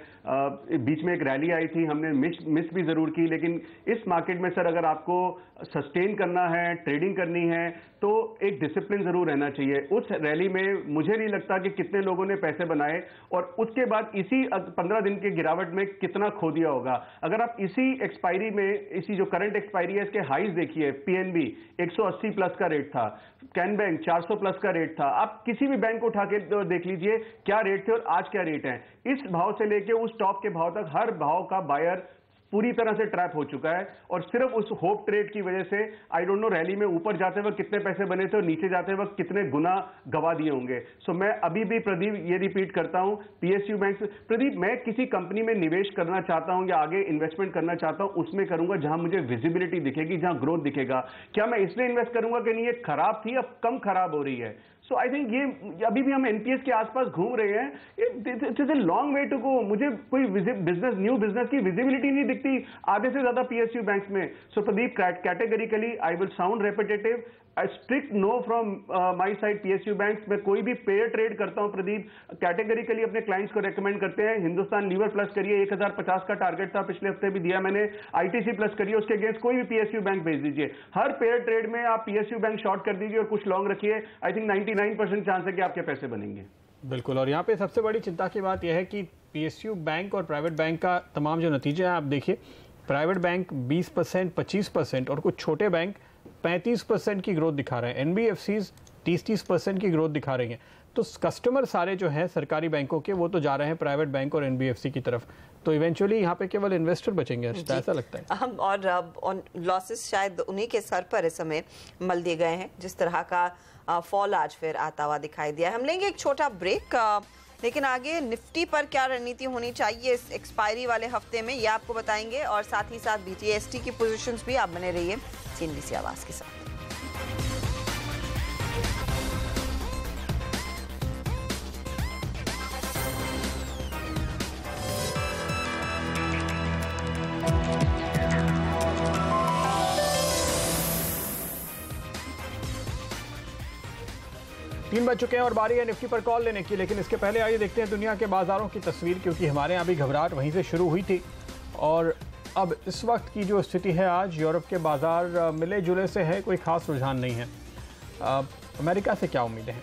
बीच में एक रैली आई थी, हमने मिस भी जरूर की, लेकिन इस मार्केट में सर अगर आपको सस्टेन करना है, ट्रेडिंग करनी है, तो एक डिसिप्लिन जरूर रहना चाहिए। उस रैली में मुझे नहीं लगता कि कितने लोगों ने पैसे बनाए और उसके बाद इसी 15 दिन की गिरावट में कितना खो दिया होगा। अगर आप इसी एक्सपायरी में, इसी जो करंट एक्सपायरी है, इसके हाईज देखिए, पीएनबी 180 प्लस का रेट था, कैन बैंक 400 प्लस का रेट था। आप किसी भी बैंक को उठा के देख लीजिए क्या रेट थे और आज क्या रेट है। इस भाव से लेके उस टॉप के भाव तक हर भाव का बायर पूरी तरह से ट्रैप हो चुका है और सिर्फ उस होप ट्रेड की वजह से आई डोंट नो रैली में ऊपर जाते वक्त कितने पैसे बने थे और नीचे जाते वक्त कितने गुना गवा दिए होंगे। सो मैं अभी भी प्रदीप ये रिपीट करता हूं, पीएसयू बैंक, प्रदीप मैं किसी कंपनी में निवेश करना चाहता हूं या आगे इन्वेस्टमेंट करना चाहता हूं, उसमें करूंगा जहां मुझे विजिबिलिटी दिखेगी, जहां ग्रोथ दिखेगा। क्या मैं इसलिए इन्वेस्ट करूंगा कि नहीं ये खराब थी अब कम खराब हो रही है। सो आई थिंक ये अभी भी हम एनपीएस के आसपास घूम रहे हैं, it is a long way to go. मुझे कोई बिजनेस, न्यू बिजनेस की विजिबिलिटी नहीं दिखती आधे से ज्यादा पीएसयू बैंक्स में। So Pradeep, categorically I will sound repetitive, strict no from my side PSU banks. मैं कोई भी पेयर ट्रेड करता हूं प्रदीप, कैटेगरिकली अपने क्लाइंट्स को रेकमेंड करते हैं, हिंदुस्तान लीवर प्लस करिए, 1050 का टारगेट था, पिछले हफ्ते भी दिया मैंने, आईटीसी प्लस करिए, उसके अगेंस्ट कोई भी पीएसयू बैंक भेज दीजिए। हर पेयर ट्रेड में आप पीएसयू बैंक शॉर्ट कर दीजिए और कुछ लॉन्ग रखिए। आई थिंक 99% चांस है कि आपके पैसे बनेंगे। बिल्कुल, और यहाँ पे सबसे बड़ी चिंता की बात यह है कि पीएसयू बैंक और प्राइवेट बैंक का तमाम जो नतीजे हैं आप देखिए, प्राइवेट बैंक 20%, 25% और कुछ छोटे बैंक 35% की ग्रोथ दिखा रहे हैं, एनबीएफसीज 30% की ग्रोथ दिखा रही हैं। तो कस्टमर सारे जो हैं सरकारी बैंकों के वो तो जा रहे हैं प्राइवेट बैंक और एनबीएफसी की तरफ, तो इवेंचुअली यहाँ पे केवल इन्वेस्टर बचेंगे, ऐसा लगता है। और लॉसेस शायद उन्हीं के सर पर इस समय मल दिए गए हैं, जिस तरह का फॉल आज फिर आता हुआ दिखाई दिया। हम लेंगे एक छोटा ब्रेक, लेकिन आगे निफ्टी पर क्या रणनीति होनी चाहिए इस एक्सपायरी वाले हफ्ते में, ये आपको बताएंगे, और साथ ही साथ बीटीएसटी की पोजीशंस भी आप बने रहिए सीएनबीसी आवाज के साथ। तीन बज चुके हैं और बारी है निफ्टी पर कॉल लेने की, लेकिन इसके पहले आइए देखते हैं दुनिया के बाजारों की तस्वीर, क्योंकि हमारे यहाँ भी घबराहट वहीं से शुरू हुई थी। और अब इस वक्त की जो स्थिति है, आज यूरोप के बाजार मिले जुले से है, कोई खास रुझान नहीं है। अमेरिका से क्या उम्मीदें हैं?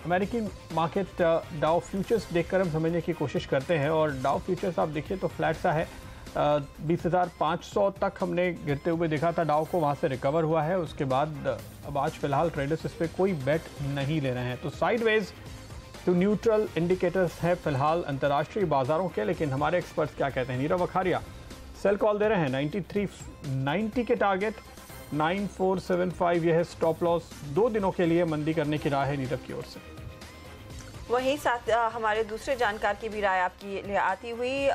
अमेरिकी मार्केट डाउ फ्यूचर्स देखकर हम समझने की कोशिश करते हैं, और डाउ फ्यूचर्स आप देखिए तो फ्लैट सा है, 20,500 तक हमने गिरते हुए देखा था डाउ को, वहाँ से रिकवर हुआ है। उसके बाद अब आज फिलहाल ट्रेडर्स इस पर कोई बेट नहीं ले रहे हैं, तो साइडवेज टू न्यूट्रल इंडिकेटर्स है फिलहाल अंतर्राष्ट्रीय बाजारों के। लेकिन हमारे एक्सपर्ट्स क्या कहते हैं? नीरव अखारिया सेल कॉल दे रहे हैं, 9390 के टारगेट 9475, यह है स्टॉप लॉस। 2 दिनों के लिए मंदी करने की राय है नीरव की ओर से। वहीं साथ हमारे दूसरे जानकार की भी राय आपकी लिए आती हुई।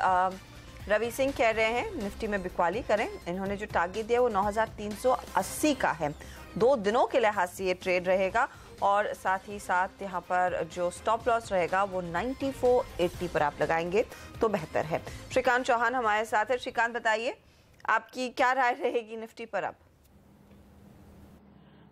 रवि सिंह कह रहे हैं निफ्टी में बिकवाली करें, इन्होंने जो टारगेट दिया वो 9380 का है, 2 दिनों के लिहाज से ये ट्रेड रहेगा, और साथ ही साथ यहाँ पर जो स्टॉप लॉस रहेगा वो 9480 पर आप लगाएंगे तो बेहतर है। श्रीकांत चौहान हमारे साथ है। श्रीकांत, बताइए आपकी क्या राय रहेगी निफ्टी पर अब?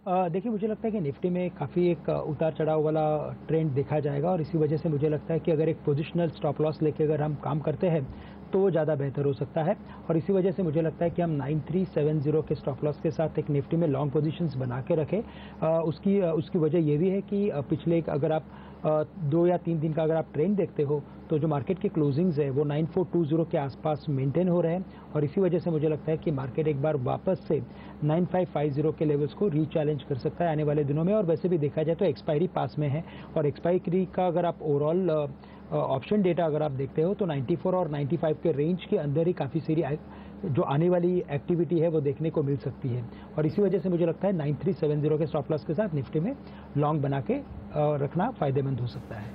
देखिए, मुझे लगता है कि निफ्टी में काफ़ी एक उतार चढ़ाव वाला ट्रेंड देखा जाएगा और इसी वजह से मुझे लगता है कि अगर एक पोजिशनल स्टॉप लॉस लेके अगर हम काम करते हैं तो वो ज़्यादा बेहतर हो सकता है। और इसी वजह से मुझे लगता है कि हम 9370 के स्टॉप लॉस के साथ एक निफ्टी में लॉन्ग पोजीशंस बना के रखें। उसकी वजह ये भी है कि पिछले अगर आप 2 या 3 दिन का अगर आप ट्रेंड देखते हो तो जो मार्केट के क्लोजिंग्स है वो 9420 के आसपास मेंटेन हो रहे हैं और इसी वजह से मुझे लगता है कि मार्केट एक बार वापस से 9550 के लेवल्स को रीचैलेंज कर सकता है आने वाले दिनों में। और वैसे भी देखा जाए तो एक्सपायरी पास में है और एक्सपायरी का अगर आप ओवरऑल ऑप्शन डेटा अगर आप देखते हो तो 94 और 95 के रेंज के अंदर ही काफ़ी सारी जो आने वाली एक्टिविटी है वो देखने को मिल सकती है और इसी वजह से मुझे लगता है 9370 के स्टॉप लॉस के साथ निफ्टी में लॉन्ग बना के रखना फायदेमंद हो सकता है।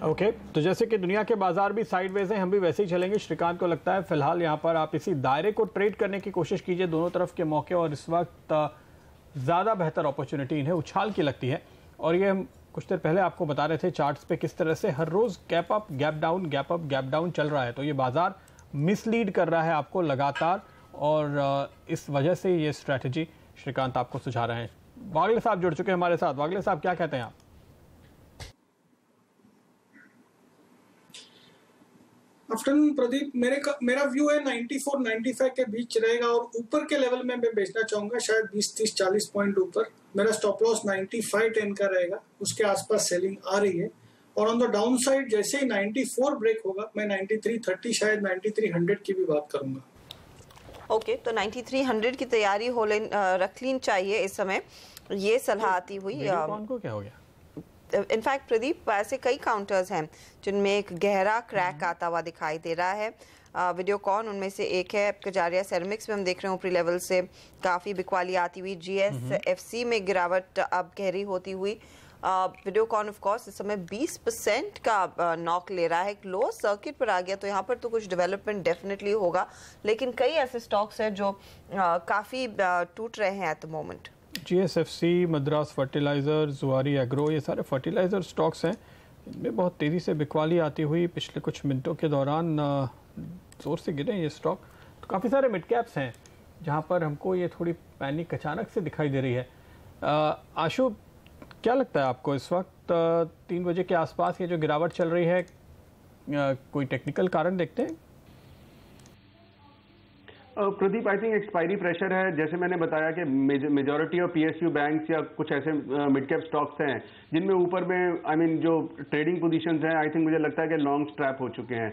ओके, तो जैसे कि दुनिया के बाजार भी साइडवेज हैं, हम भी वैसे ही चलेंगे। श्रीकांत को लगता है फिलहाल यहाँ पर आप इसी दायरे को ट्रेड करने की कोशिश कीजिए, दोनों तरफ के मौके, और इस वक्त ज़्यादा बेहतर अपॉर्चुनिटी इन्हें उछाल की लगती है। और ये हम कुछ देर पहले आपको बता रहे थे चार्ट्स पे किस तरह से हर रोज gap up gap down gap up gap down चल रहा है, तो ये बाजार मिसलीड कर रहा है आपको लगातार और इस वजह से ये स्ट्रैटेजी श्रीकांत आपको सुझा रहे हैं। वागले साहब जुड़ चुके हैं हमारे साथ। वागले साहब, क्या कहते हैं आप? आफ्टरनून प्रदीप, मेरा व्यू है 94-95 के बीच रहेगा और ऊपर के लेवल में मैं बेचना चाहूंगा, शायद 20-30-40 पॉइंट ऊपर। मेरा स्टॉप लॉस 95.10 का रहेगा, उसके आसपास सेलिंग आ रही है। और ऑन द डाउन साइड जैसे ही 94 ब्रेक होगा मैं 93.30 शायद 9300 की भी बात करूंगा। ओके, तो 9300 की तैयारी रख लीन चाहिए इस समय, ये सलाह आती हुई। कौन को क्या हो गया? इनफैक्ट प्रदीप, ऐसे कई काउंटर्स हैं जिनमें एक गहरा क्रैक आता हुआ दिखाई दे रहा है। वीडियोकॉन उनमें से एक है। कजारिया सेरेमिक्स में हम देख रहे हैं ऊपरी लेवल से काफ़ी बिकवाली आती हुई। GSFC में गिरावट अब गहरी होती हुई। वीडियोकॉन ऑफ कोर्स इस समय 20% का नॉक ले रहा है, एक लो सर्किट पर आ गया, तो यहाँ पर तो कुछ डेवलपमेंट डेफिनेटली होगा, लेकिन कई ऐसे स्टॉक्स हैं जो काफ़ी टूट रहे हैं at the moment. GSFC, Madras fertiliser, जुआरी एग्रो, ये सारे फर्टिलाइज़र स्टॉक्स हैं, इनमें बहुत तेज़ी से बिकवाली आती हुई पिछले कुछ मिनटों के दौरान ज़ोर से गिरे ये स्टॉक। तो काफ़ी सारे मिड कैप्स हैं जहां पर हमको ये थोड़ी पैनिक अचानक से दिखाई दे रही है। आशु, क्या लगता है आपको इस वक्त 3 बजे के आसपास ये जो गिरावट चल रही है, कोई टेक्निकल कारण देखते हैं? Pradeep, I think expiry pressure है। जैसे मैंने बताया कि मेजॉरिटी ऑफ PSU बैंक्स या कुछ ऐसे मिड कैप स्टॉक्स हैं जिनमें ऊपर में जो ट्रेडिंग पोजीशंस हैं, आई थिंक मुझे लगता है कि लॉन्ग स्ट्रैप हो चुके हैं।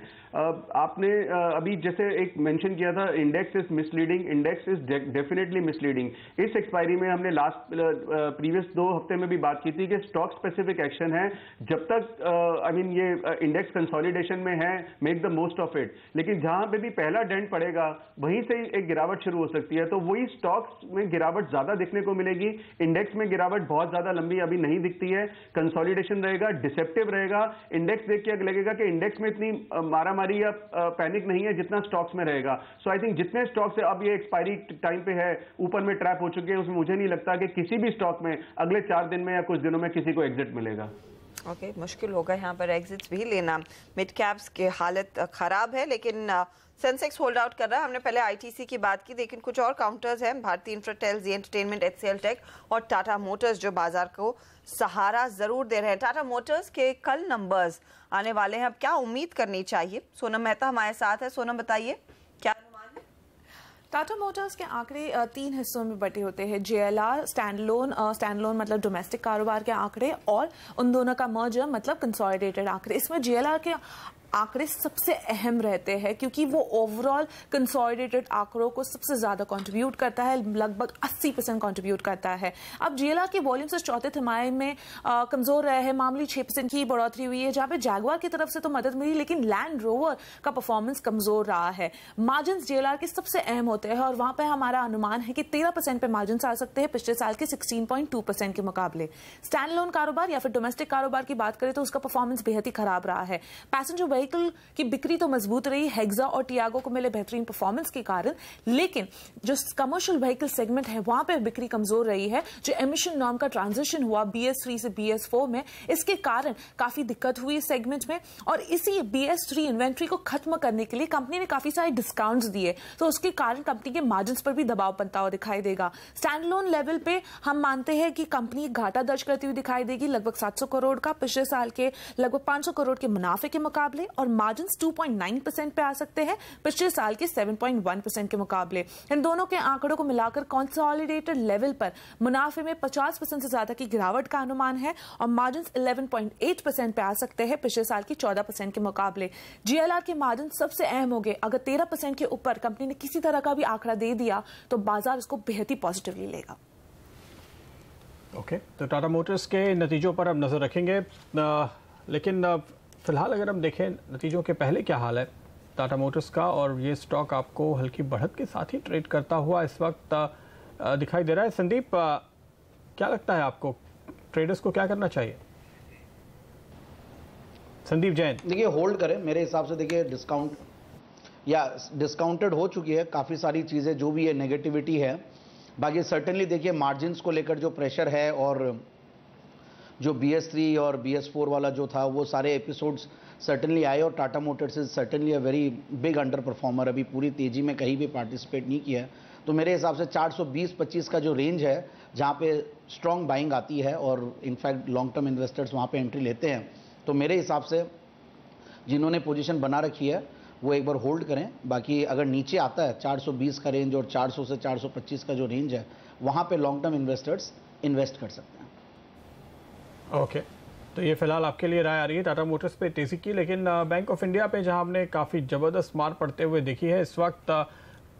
आपने अभी जैसे एक मेंशन किया था, index is misleading, index is definitely misleading. इस एक्सपायरी में हमने लास्ट प्रीवियस 2 हफ्ते में भी बात की थी कि स्टॉक स्पेसिफिक एक्शन है। जब तक ये इंडेक्स कंसोलिडेशन में है, make the most of it. लेकिन जहां पे भी पहला डेंट पड़ेगा वहीं से एक गिरावट शुरू हो सकती है, तो वही स्टॉक्स में गिरावट ज्यादा देखने को मिलेगी। इंडेक्स में गिरावट बहुत ज्यादा लंबी अभी नहीं दिखती है, कंसोलिडेशन रहेगा, डिसेप्टिव रहेगा। इंडेक्स देख के लगेगा कि इंडेक्स में इतनी मारामारी या पैनिक नहीं है जितना स्टॉक्स में रहेगा। सो आई थिंक जितने स्टॉक्स अब ये एक्सपायरी टाइम पे है, ऊपर में ट्रैप हो चुके हैं, उसमें मुझे नहीं लगता कि किसी भी स्टॉक में अगले 4 दिन में या कुछ दिनों में किसी को एग्जिट मिलेगा। ओके, मुश्किल होगा यहाँ पर एग्जिट्स भी लेना। मिड कैप्स की हालत खराब है, लेकिन सेंसेक्स होल्ड आउट कर रहा है। हमने पहले ITC की बात की, लेकिन कुछ और काउंटर्स हैं, भारतीय इंफ्राटेल, जी एंटरटेनमेंट, HCL टेक और टाटा मोटर्स, जो बाजार को सहारा जरूर दे रहे हैं। टाटा मोटर्स के कल नंबर्स आने वाले हैं, अब क्या उम्मीद करनी चाहिए? सोनम मेहता हमारे साथ है। सोनम, बताइए क्या अनुमान है? टाटा मोटर्स के आंकड़े 3 हिस्सों में बटे होते हैं। JLR स्टैंडलोन मतलब डोमेस्टिक कारोबार के आंकड़े, और उन दोनों का मर्जर मतलब कंसोलिडेटेड आंकड़े। इसमें JLR के आंकड़े सबसे अहम रहते हैं क्योंकि वो ओवरऑल कंसोलिडेटेड आंकड़ों को सबसे ज्यादा कंट्रीब्यूट करता है, लगभग 80% कंट्रीब्यूट करता है। अब JLR की वॉल्यूम से चौथे तिमाही में कमजोर रहे हैं, मामूली 6% की बढ़ोतरी हुई है, जहां पे जैगुआर की तरफ से तो मदद मिली, लेकिन लैंड रोवर का परफॉर्मेंस कमजोर रहा है। मार्जिन JLR के सबसे अहम होते हैं और वहां पर हमारा अनुमान है कि 13% पे मार्जिन आ सकते हैं पिछले साल के 16.2% के मुकाबले। स्टैंड लोन कारोबार या फिर डोमेस्टिक कारोबार की बात करें तो उसका परफॉर्मेंस बेहद ही खराब रहा है। पैसेंजर व्हीकल की बिक्री तो मजबूत रही, हेक्सा और टियागो को मिले बेहतरीन परफॉर्मेंस के कारण, लेकिन जो कमर्शियल व्हीकल सेगमेंट है वहां पर बिक्री कमजोर रही है। जो एमिशन नॉर्म का ट्रांजिशन हुआ BS3 से BS4 में, इसके कारण काफी दिक्कत हुई सेगमेंट में, और इसी BS3 इन्वेंट्री को खत्म करने के लिए कंपनी ने काफी सारे डिस्काउंट्स दिए, तो उसके कारण कंपनी के मार्जिन्स पर भी दबाव बनता हुआ दिखाई देगा। स्टैंडअलोन लेवल पे हम मानते हैं कि कंपनी घाटा दर्ज करती हुई दिखाई देगी, लगभग 700 करोड़ का पिछले साल के लगभग 500 करोड़ के मुनाफे के मुकाबले, और मार्जिन्स 2.9% पे आ सकते हैं पिछले साल के 7.1% के मुकाबले। इन दोनों के आंकड़ों को मिलाकर कंसोलिडेटेड लेवल पर मुनाफे में 50% से ज्यादा की गिरावट का अनुमान है, और मार्जिन्स 11.8% पे आ सकते हैं पिछले साल की 14% के मुकाबले। GLR के मार्जिन सबसे अहम हो गए, अगर 13% के ऊपर कंपनी ने किसी तरह का भी आंकड़ा दे दिया तो बाजार इसको बेहद ही पॉजिटिवली लेगा। ओके, तो टाटा मोटर्स के नतीजों पर हम नजर रखेंगे, लेकिन फिलहाल अगर हम देखें नतीजों के पहले क्या हाल है टाटा मोटर्स का, और ये स्टॉक आपको हल्की बढ़त के साथ ही ट्रेड करता हुआ इस वक्त दिखाई दे रहा है। संदीप, क्या लगता है आपको ट्रेडर्स को क्या करना चाहिए? संदीप जैन। देखिए, होल्ड करें मेरे हिसाब से। देखिए, डिस्काउंटेड हो चुकी है काफ़ी सारी चीज़ें, जो भी है नेगेटिविटी है। बाकी सर्टेनली देखिए मार्जिन्स को लेकर जो प्रेशर है, और जो BS3 और BS4 वाला जो था वो सारे एपिसोड्स सर्टेनली आए, और Tata Motors is certainly a very big under performer. अभी पूरी तेज़ी में कहीं भी पार्टिसिपेट नहीं किया है, तो मेरे हिसाब से 420-25 का जो रेंज है जहाँ पे स्ट्रॉन्ग बाइंग आती है, और इनफैक्ट लॉन्ग टर्म इन्वेस्टर्स वहाँ पे एंट्री लेते हैं, तो मेरे हिसाब से जिन्होंने पोजीशन बना रखी है वो एक बार होल्ड करें। बाकी अगर नीचे आता है 420 का रेंज और 400 से 425 का जो रेंज है, वहाँ पे लॉन्ग टर्म इन्वेस्टर्स इन्वेस्ट कर सकते हैं। ओके, तो ये फिलहाल आपके लिए राय आ रही है टाटा मोटर्स पे तेजी की, लेकिन बैंक ऑफ इंडिया पे जहां हमने काफ़ी ज़बरदस्त मार पड़ते हुए देखी है, इस वक्त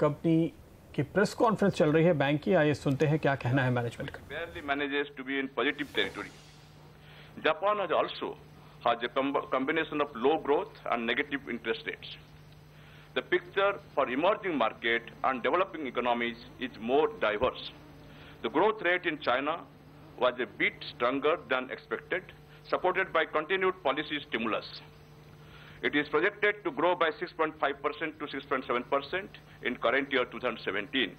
कंपनी की प्रेस कॉन्फ्रेंस चल रही है बैंक की। आइए सुनते हैं क्या कहना है मैनेजमेंट का। Barely manages to be in positive territory. Japan has also has a combination of low growth and negative interest rates. The picture for emerging market and developing economies is more diverse. The growth rate in China was a bit stronger than expected, supported by continued policy stimulus. It is projected to grow by 6.5% to 6.7% in current year 2017.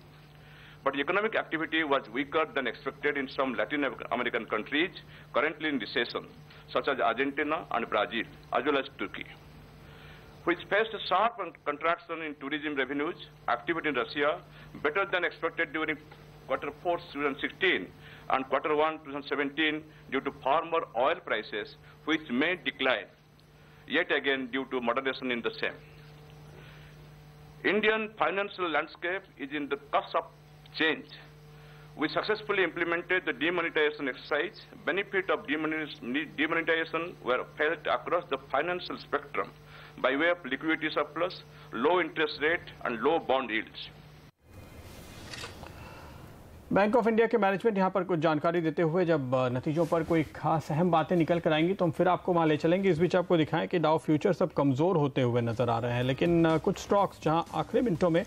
But economic activity was weaker than expected in some Latin American countries currently in recession, such as Argentina and Brazil, as well as Turkey, which faced a sharp contraction in tourism revenues. Activity in Russia better than expected during Q4 2016 and Q1 2017 due to firmer oil prices, which may decline yet again due to moderation in the same. Indian financial landscape is in the cusp of change. We successfully implemented the demonetization exercise. Benefit of demonetization were felt across the financial spectrum by way of liquidity surplus, low interest rate and low bond yields. Bank of India के management यहाँ पर कुछ जानकारी देते हुए जब नतीजों पर कोई खास अहम बातें निकल कर आएंगी तो हम फिर आपको वहाँ ले चलेंगे। इस बीच आपको दिखाएं कि डाउ फ्यूचर्स अब कमज़ोर होते हुए नजर आ रहे हैं, लेकिन कुछ स्टॉक्स जहाँ आखिरी मिनटों में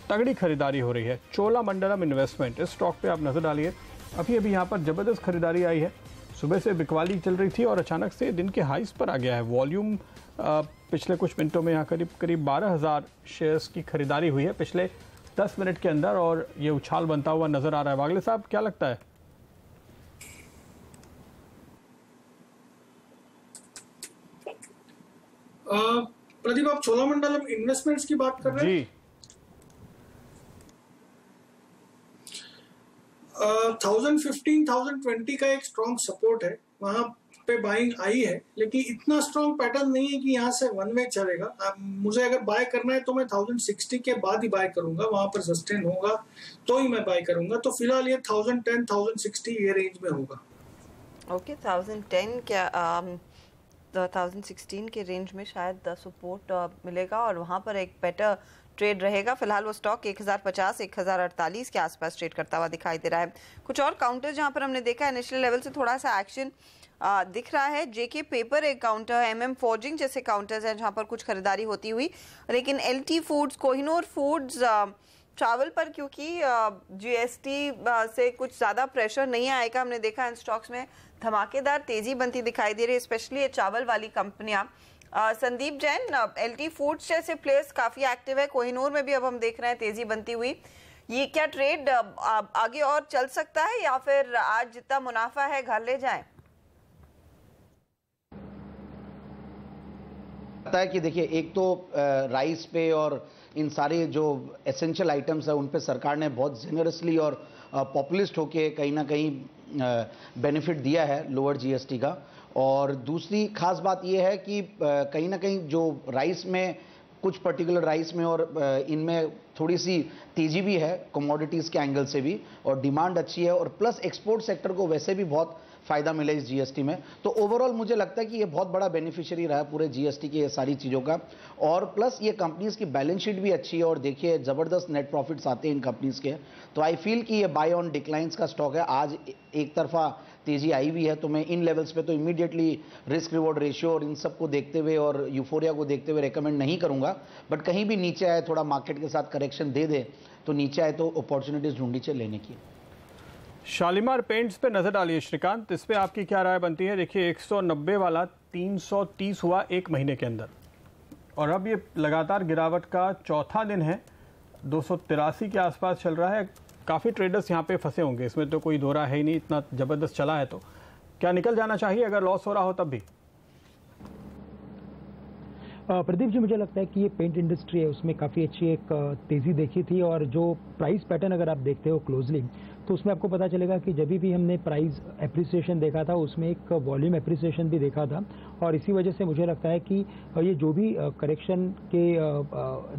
तगड़ी खरीदारी हो रही है। चोलामंडलम इन्वेस्टमेंट, इस स्टॉक पे आप नजर डालिए। अभी अभी यहाँ पर जबरदस्त खरीदारी आई है। सुबह से बिकवाली चल रही थी और अचानक से दिन के हाईस पर आ गया है। वॉल्यूम पिछले कुछ मिनटों में यहाँ करीब 12,000 शेयर्स की खरीदारी हुई है पिछले 10 मिनट के अंदर, और ये उछाल बनता हुआ नजर आ रहा है। वागले साहब, क्या लगता है? प्रदीप, आप चोलामंडलम इन्वेस्टमेंट्स की बात कर रहे हैं? 1015-1020 का एक स्ट्रॉन्ग सपोर्ट है, वहां पे बाइंग आई है, लेकिन इतना स्ट्रॉन्ग पैटर्न नहीं है कि यहाँ से वन वे चलेगा। मुझे अगर बाय करना है तो मैं 1060 के बाद ही बाय करूंगा, वहां पर सस्टेन होगा तो ही मैं बाय करूंगा। तो फिलहाल ये 1010-1060 ये रेंज में होगा। ओके, 1010 क्या 1016 के रेंज में शायद सपोर्ट मिलेगा और वहां पर एक बेटर ट्रेड रहेगा। फिलहाल वो स्टॉक 1050 1048 के आसपास ट्रेड करता हुआ दिखाई दे रहा है। कुछ और काउंटर जहां पर हमने देखा है नेशनल लेवल से थोड़ा सा एक्शन दिख रहा है। जेके पेपर एक काउंटर, एमएम फोर्जिंग जैसे काउंटर्स हैं जहां पर कुछ खरीदारी होती हुई, लेकिन एलटी फूड्स, कोहिनूर फूड्स, चावल पर क्योंकि जीएसटी से कुछ ज़्यादा प्रेशर नहीं आएगा, हमने देखा इन स्टॉक्स में धमाकेदार तेजी बनती दिखाई दे रही है। स्पेशली ये चावल वाली कंपनियां संदीप जैन, एलटी फूड्स जैसे प्लेयर्स काफी एक्टिव है, कोहिनूर में भी अब हम देख रहे हैं तेजी बनती हुई। ये क्या ट्रेड आगे और चल सकता है या फिर आज जितना मुनाफा है घर ले जाएं? लगता है कि देखिए, एक तो राइस पे और इन सारे जो एसेंशियल आइटम्स है उन पे सरकार ने बहुत जेनरसली और पॉपुलिस्ट होके कहीं ना कहीं बेनिफिट दिया है लोअर जीएसटी का। और दूसरी खास बात यह है कि कहीं ना कहीं जो राइस में, कुछ पर्टिकुलर राइस में और इनमें थोड़ी सी तेजी भी है कमोडिटीज़ के एंगल से भी, और डिमांड अच्छी है, और प्लस एक्सपोर्ट सेक्टर को वैसे भी बहुत फ़ायदा मिला इस जीएसटी में। तो ओवरऑल मुझे लगता है कि ये बहुत बड़ा बेनिफिशियरी रहा है पूरे जीएसटी की ये सारी चीज़ों का। और प्लस ये कंपनीज़ की बैलेंस शीट भी अच्छी है और देखिए ज़बरदस्त नेट प्रॉफिट्स आते हैं इन कंपनीज़ के। तो आई फील कि ये बाय ऑन डिक्लाइंस का स्टॉक है। आज एक तरफा तेजी आई भी है, तो मैं इन लेवल्स पे तो इमीडिएटली रिस्क रिवॉर्ड रेशियो और इन सब को देखते हुए और यूफोरिया को देखते हुए रेकमेंड नहीं करूंगा। बट कहीं भी नीचे आए, थोड़ा मार्केट के साथ करेक्शन दे दे तो नीचे आए तो अपॉर्चुनिटीज ढूंढनी चाहिए लेने की। शालीमार पेंट्स पे नजर डालिए श्रीकांत, इस पे आपकी क्या राय बनती है? देखिए 190 वाला 330 हुआ एक महीने के अंदर, और अब ये लगातार गिरावट का चौथा दिन है, 283 के आसपास चल रहा है। काफ़ी ट्रेडर्स यहाँ पे फंसे होंगे, इसमें तो कोई दो राय है ही नहीं, इतना ज़बरदस्त चला है। तो क्या निकल जाना चाहिए अगर लॉस हो रहा हो तब भी? प्रदीप जी, मुझे लगता है कि ये पेंट इंडस्ट्री है, उसमें काफ़ी अच्छी एक तेज़ी देखी थी। और जो प्राइस पैटर्न अगर आप देखते हो क्लोजली, तो उसमें आपको पता चलेगा कि जब भी हमने प्राइस एप्रिसिएशन देखा था उसमें एक वॉल्यूम एप्रिसिएशन भी देखा था। और इसी वजह से मुझे लगता है कि ये जो भी करेक्शन के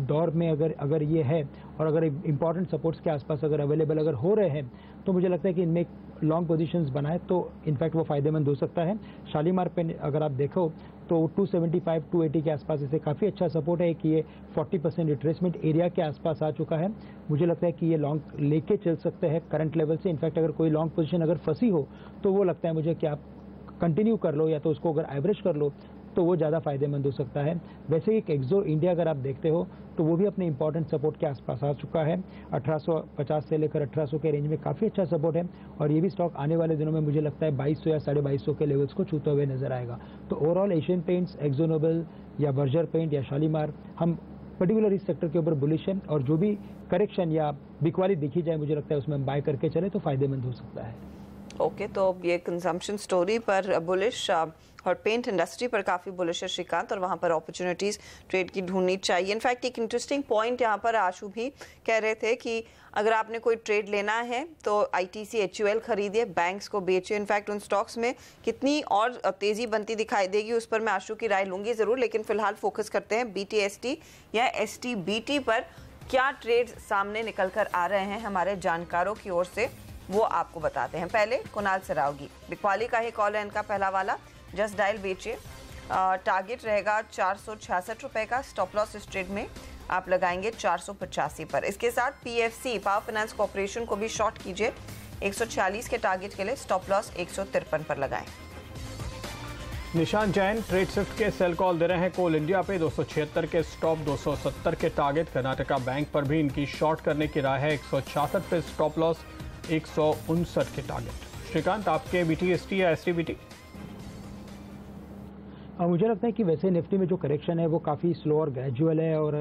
दौर में अगर ये है और अगर इंपॉर्टेंट सपोर्ट्स के आसपास अगर अवेलेबल अगर हो रहे हैं, तो मुझे लगता है कि इनमें लॉन्ग पोजीशंस बनाए तो इनफैक्ट वो फायदेमंद हो सकता है। शालीमार पे अगर आप देखो तो 275 280 के आसपास इसे काफ़ी अच्छा सपोर्ट है कि ये 40% रिट्रेसमेंट एरिया के आसपास आ चुका है। मुझे लगता है कि ये लॉन्ग लेके चल सकते हैं करंट लेवल से। इनफैक्ट अगर कोई लॉन्ग पोजीशन अगर फंसी हो तो वो लगता है मुझे कि आप कंटिन्यू कर लो या तो उसको अगर एवरेज कर लो तो वो ज़्यादा फायदेमंद हो सकता है। वैसे एक एक्सो इंडिया अगर आप देखते हो तो वो भी अपने इंपॉर्टेंट सपोर्ट के आसपास आ चुका है। 1850 से लेकर 1800 के रेंज में काफ़ी अच्छा सपोर्ट है, और ये भी स्टॉक आने वाले दिनों में मुझे लगता है 2200 या 2250 के लेवल्स को छूते हुए नजर आएगा। तो ओवरऑल एशियन पेंट्स, एक्सो नोबेल या बर्जर पेंट या शालीमार, हम पर्टिकुलर इस सेक्टर के ऊपर बुलिश हैं, और जो भी करेक्शन या बिकवाली देखी जाए मुझे लगता है उसमें हम बाय करके चले तो फायदेमंद हो सकता है। ओके, तो ये कंजम्पशन स्टोरी पर बुलिश और पेंट इंडस्ट्री पर काफ़ी बुलिश है श्रीकांत, और वहाँ पर अपॉर्चुनिटीज़ ट्रेड की ढूंढनी चाहिए। इनफैक्ट एक इंटरेस्टिंग पॉइंट यहाँ पर आशु भी कह रहे थे कि अगर आपने कोई ट्रेड लेना है तो आईटीसी एचयूएल खरीदिए, बैंक्स को बेचिए। इनफैक्ट उन स्टॉक्स में कितनी और तेज़ी बनती दिखाई देगी उस पर मैं आशु की राय लूँगी ज़रूर, लेकिन फिलहाल फोकस करते हैं बीटीएसटी या एसटीबीटी पर। क्या ट्रेड सामने निकल कर आ रहे हैं हमारे जानकारों की ओर से, वो आपको बताते हैं। पहले कुणाल सरावगी, बिकवाली का ही कॉल है इनका पहला वाला, जस्ट डायल बेचिए। टारगेट रहेगा 466 रुपए का, स्टॉप लॉस इस ट्रेड में आप लगाएंगे 485 पर। इसके साथ पीएफसी पावर फाइनेंस कॉर्पोरेशन को भी शॉर्ट कीजिए 146 के टारगेट के लिए, स्टॉप लॉस 153 पर लगाएं। निशान जैन ट्रेड स्विफ्ट के सेल कॉल दे रहे हैं कोल इंडिया पे, 276 के स्टॉप, 270 के टारगेट। कर्नाटका बैंक पर भी इनकी शॉर्ट करने की राय है, 166 पे स्टॉप लॉस, 159 के टारगेट। श्रीकांत, आपके बीटीएसटी या एसटीबीटी? मुझे लगता है कि वैसे निफ्टी में जो करेक्शन है वो काफ़ी स्लो और ग्रेजुअल है, और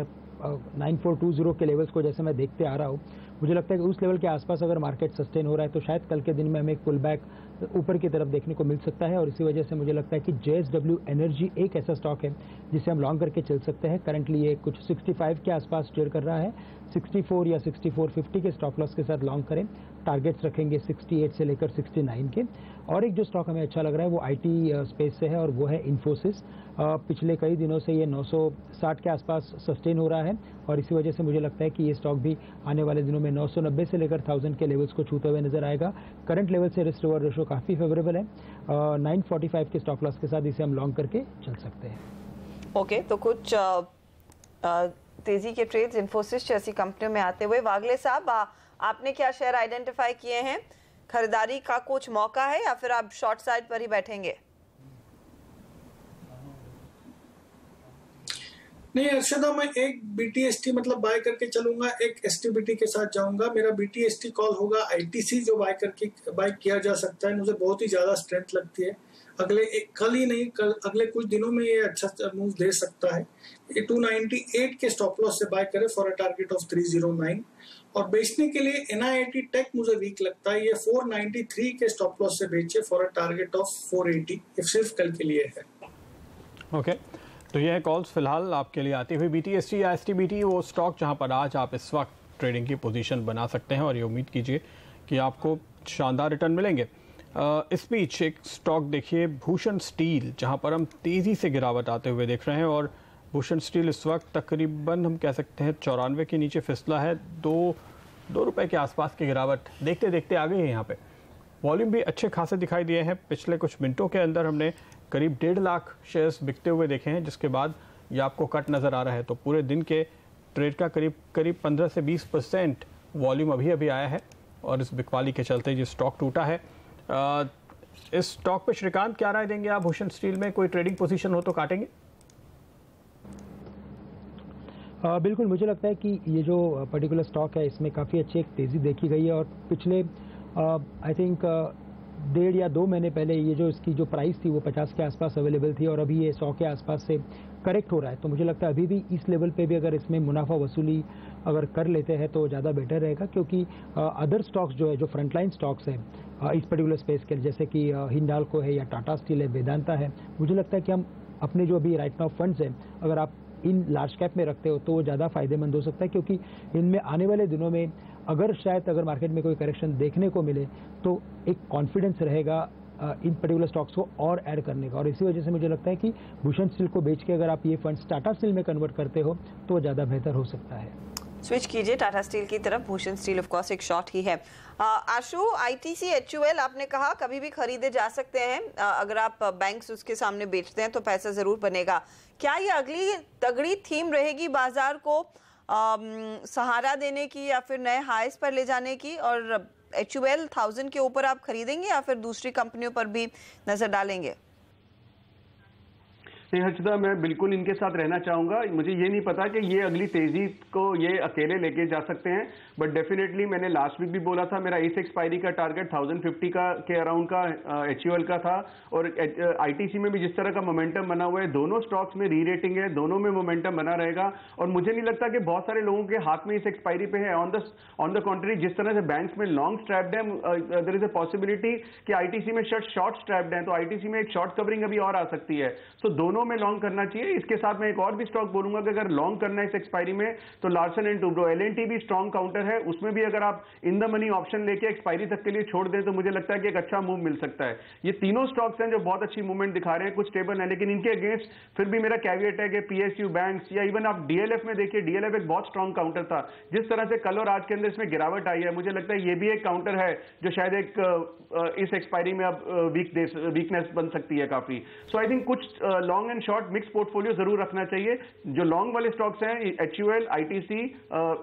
9420 के लेवल्स को जैसे मैं देखते आ रहा हूँ, मुझे लगता है कि उस लेवल के आसपास अगर मार्केट सस्टेन हो रहा है तो शायद कल के दिन में हमें एक पुल बैक ऊपर की तरफ देखने को मिल सकता है। और इसी वजह से मुझे लगता है कि JSW एनर्जी एक ऐसा स्टॉक है जिसे हम लॉन्ग करके चल सकते हैं। करंटली ये कुछ 65 के आसपास ट्रेड कर रहा है, 64 या 6450 के स्टॉप लॉस के साथ लॉन्ग करें। टारगेट्स रखेंगे 68 से लेकर 69 के। और एक जो स्टॉक हमें अच्छा लग रहा है वो आईटी स्पेस से है, और वो है इन्फोसिस। पिछले कई दिनों से ये 960 के आसपास सस्टेन हो रहा है, और इसी वजह से मुझे लगता है कि ये स्टॉक भी आने वाले दिनों में 990 से लेकर 1000 के लेवल्स को छूते हुए नजर आएगा। करंट लेवल से रिस्क रिवॉर्ड रेशो काफ़ी फेवरेबल है, 945 के स्टॉप लॉस के साथ इसे हम लॉन्ग करके चल सकते हैं। ओके, तो कुछ तेजी के ट्रेड्स इन्फोसिस जैसी कंपनियों में आते हुए, वागले साहब आपने क्या शेयर आइडेंटिफाई किए हैं? खरीदारी का कुछ मौका है या फिर आप शॉर्ट साइड पर ही बैठेंगे? नहीं अर्शदा, मैं एक BTST मतलब बाय करके चलूंगा, एक STBT के साथ जाऊंगा। मेरा BTST कॉल होगा ITC जो बाय किया जा सकता है, मुझे बहुत ही ज्यादा स्ट्रेंथ लगती है। कल ही नहीं, अगले कुछ दिनों में ये अच्छा मूव दे सकता है। ये 298 के स्टॉप लॉस से बाय करें फॉर अ टारगेट ऑफ 309। और बेचने के लिए NIIT टेक मुझे वीक लगता है, ये 493 के स्टॉप लॉस से बेचे फॉर अ टारगेट ऑफ 480। ये सिर्फ कल के लिए है। ओके, तो ये है कॉल्स फिलहाल आपके लिए आती हुई। BTST या STBT वो स्टॉक जहां पर आज आप इस वक्त ट्रेडिंग की पोजीशन बना सकते हैं और ये उम्मीद कीजिए कि आपको शानदार रिटर्न मिलेंगे। इस बीच एक स्टॉक देखिए भूषण स्टील, जहां पर हम तेज़ी से गिरावट आते हुए देख रहे हैं और भूषण स्टील इस वक्त तकरीबन हम कह सकते हैं 94 के नीचे फिसला है। दो रुपए के आसपास की गिरावट देखते देखते आ गई है। यहाँ पे वॉल्यूम भी अच्छे खासे दिखाई दिए हैं। पिछले कुछ मिनटों के अंदर हमने करीब 1.5 लाख शेयर्स बिकते हुए देखे हैं, जिसके बाद ये आपको कट नज़र आ रहा है। तो पूरे दिन के ट्रेड का करीब 15 से 20% वॉल्यूम अभी आया है और इस बिकवाली के चलते ये स्टॉक टूटा है। इस स्टॉक पे श्रीकांत क्या राय देंगे आप? भूषण स्टील में कोई ट्रेडिंग पोजीशन हो तो काटेंगे? बिल्कुल, मुझे लगता है कि ये जो पर्टिकुलर स्टॉक है इसमें काफ़ी अच्छी एक तेज़ी देखी गई है और पिछले आई थिंक 1.5 या 2 महीने पहले ये जो इसकी जो प्राइस थी वो 50 के आसपास अवेलेबल थी और अभी ये 100 के आसपास से करेक्ट हो रहा है। तो मुझे लगता है अभी भी इस लेवल पे भी अगर इसमें मुनाफा वसूली अगर कर लेते हैं तो ज़्यादा बेटर रहेगा, क्योंकि अदर स्टॉक्स जो है, जो फ्रंटलाइन स्टॉक्स हैं इस पर्टिकुलर स्पेस के, जैसे कि हिंडाल्को है या टाटा स्टील है, वेदांता है, मुझे लगता है कि हम अपने जो अभी राइट नाउ फंड्स हैं अगर आप इन लार्ज कैप में रखते हो तो वो ज़्यादा फायदेमंद हो सकता है, क्योंकि इनमें आने वाले दिनों में अगर मार्केट में कोई करेक्शन देखने को मिले तो एक कॉन्फिडेंस रहेगा इन पर्टिकुलर स्टॉक्स को और ऐड करने का। और इसी वजह से मुझे लगता है कि भूषण स्टील को बेच के अगर आप ये फंड्स टाटा स्टील में कन्वर्ट करते हो तो ज़्यादा बेहतर हो सकता है। स्विच कीजिए टाटा स्टील की तरफ। भूषण स्टील ऑफ कोर्स एक शॉर्ट ही है। आशु, ITC HUL आपने कहा कभी भी खरीदे जा सकते हैं, अगर आप बैंक्स उसके सामने बेचते हैं तो पैसा जरूर बनेगा। क्या ये अगली तगड़ी थीम रहेगी बाजार को सहारा देने की या फिर नए हाईस पर ले जाने की? और HUL 1000 के ऊपर आप खरीदेंगे या फिर दूसरी कंपनियों पर भी नजर डालेंगे? नहीं हर्षदा, मैं बिल्कुल इनके साथ रहना चाहूंगा। मुझे ये नहीं पता कि ये अगली तेजी को ये अकेले लेके जा सकते हैं, बट डेफिनेटली मैंने लास्ट वीक भी बोला था मेरा इस एक्सपायरी का टारगेट 1050 के अराउंड का HUL का था। और ITC में भी जिस तरह का मोमेंटम बना हुआ है, दोनों स्टॉक्स में री रेटिंग है, दोनों में मोमेंटम बना रहेगा। और मुझे नहीं लगता कि बहुत सारे लोगों के हाथ में इस एक्सपायरी पे है। ऑन द कॉन्ट्री, जिस तरह से बैंक्स में लॉन्ग स्ट्रैप्ड है, देयर इज अ पॉसिबिलिटी कि ITC में शॉर्ट स्ट्रैप्ड है, तो ITC में एक शॉर्ट कवरिंग अभी और आ सकती है। सो दोनों में लॉन्ग करना चाहिए। इसके साथ मैं एक और भी स्टॉक बोलूंगा कि अगर लॉन्ग करना है इस एक्सपायरी में तो लार्सन एंड टुब्रो, LNT भी स्ट्रॉन्ग काउंटर है, उसमें भी अगर आप इन द मनी ऑप्शन लेके एक्सपायरी तक के लिए छोड़ दें तो मुझे लगता है कि एक अच्छा मूव मिल सकता है। ये तीनों स्टॉक्स हैं जो बहुत अच्छी मूवमेंट दिखा रहे हैं, कुछ स्टेबल है, लेकिन इनके अगेंस्ट फिर भी मेरा कैविएट है कि PSU बैंक्स या इवन आप DLF में देखिए, DLF एक बहुत स्ट्रॉन्ग काउंटर था। जिस तरह से कल और आज के अंदर इसमें गिरावट आई है, मुझे लगता है ये भी एक काउंटर है जो शायद एक इस एक्सपायरी में अब वीकनेस बन सकती है काफी। सो आई थिंक कुछ long and short mix portfolio जरूर रखना चाहिए। जो लॉन्ग वाले स्टॉक्स हैं HUL, ITC,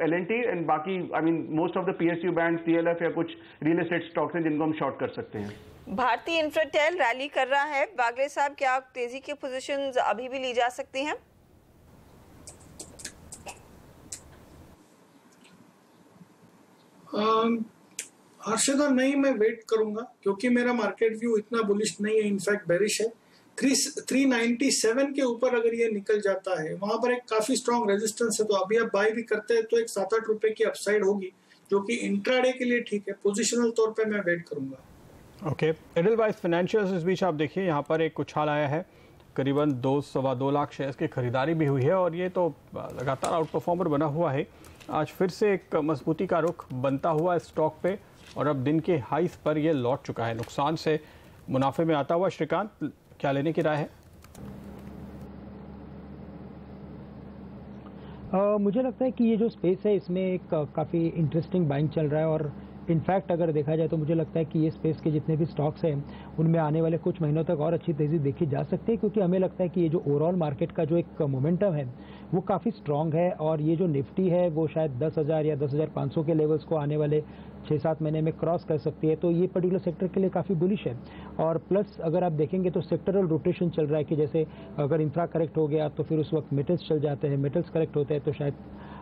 LNT एंड बाकी I mean most of the PSU banks, DLF या कुछ रियल एस्टेट स्टॉक्स हैं जिनको हम शॉर्ट कर सकते हैं। भारतीय इंफ्राटेल रैली कर रहा है। बागले साहब, क्या तेजी की पोजीशंस अभी भी ली जा सकती हैं? हर्षदा, नहीं, मैं वेट करूंगा क्योंकि मेरा मार्केट व्यू इतना बुलिश नहीं है, इनफैक्ट बेरिश है। 397 के ऊपर अगर ये निकल जाता है, वहां पर एक काफी स्ट्रॉन्ग रेजिस्टेंस है, तो अभी आप बाय भी करते हैं तो एक 7-8 रुपए की अपसाइड होगी, जो कि इंट्राडे के लिए ठीक है। पोजिशनल तौर पे मैं वेट करूंगा। ओके, एडलवाइस फाइनेंशियल्स, इस बीच आप देखिए यहाँ पर एक उछाल आया है, करीबन 2-2.25 लाख शेयर्स की खरीदारी भी हुई है और ये तो लगातार आउट परफॉर्मर बना हुआ है। आज फिर से एक मजबूती का रुख बनता हुआ स्टॉक पे और अब दिन के हाईस पर ये लौट चुका है, नुकसान से मुनाफे में आता हुआ। श्रीकांत, क्या लेने की राय है? मुझे लगता है कि ये जो स्पेस है इसमें एक काफ़ी इंटरेस्टिंग बाइंग चल रहा है और इनफैक्ट अगर देखा जाए तो मुझे लगता है कि ये स्पेस के जितने भी स्टॉक्स हैं उनमें आने वाले कुछ महीनों तक और अच्छी तेज़ी देखी जा सकती है, क्योंकि हमें लगता है कि ये जो ओवरऑल मार्केट का जो एक मोमेंटम है वो काफ़ी स्ट्रांग है, और ये जो निफ्टी है वो शायद 10,000 या 10,500 के लेवल्स को आने वाले 6-7 महीने में क्रॉस कर सकती है। तो ये पर्टिकुलर सेक्टर के लिए काफ़ी बुलिश है। और प्लस अगर आप देखेंगे तो सेक्टरल रोटेशन चल रहा है कि जैसे अगर इंफ्रा करेक्ट हो गया तो फिर उस वक्त मेटल्स चल जाते हैं, मेटल्स करेक्ट होते हैं तो शायद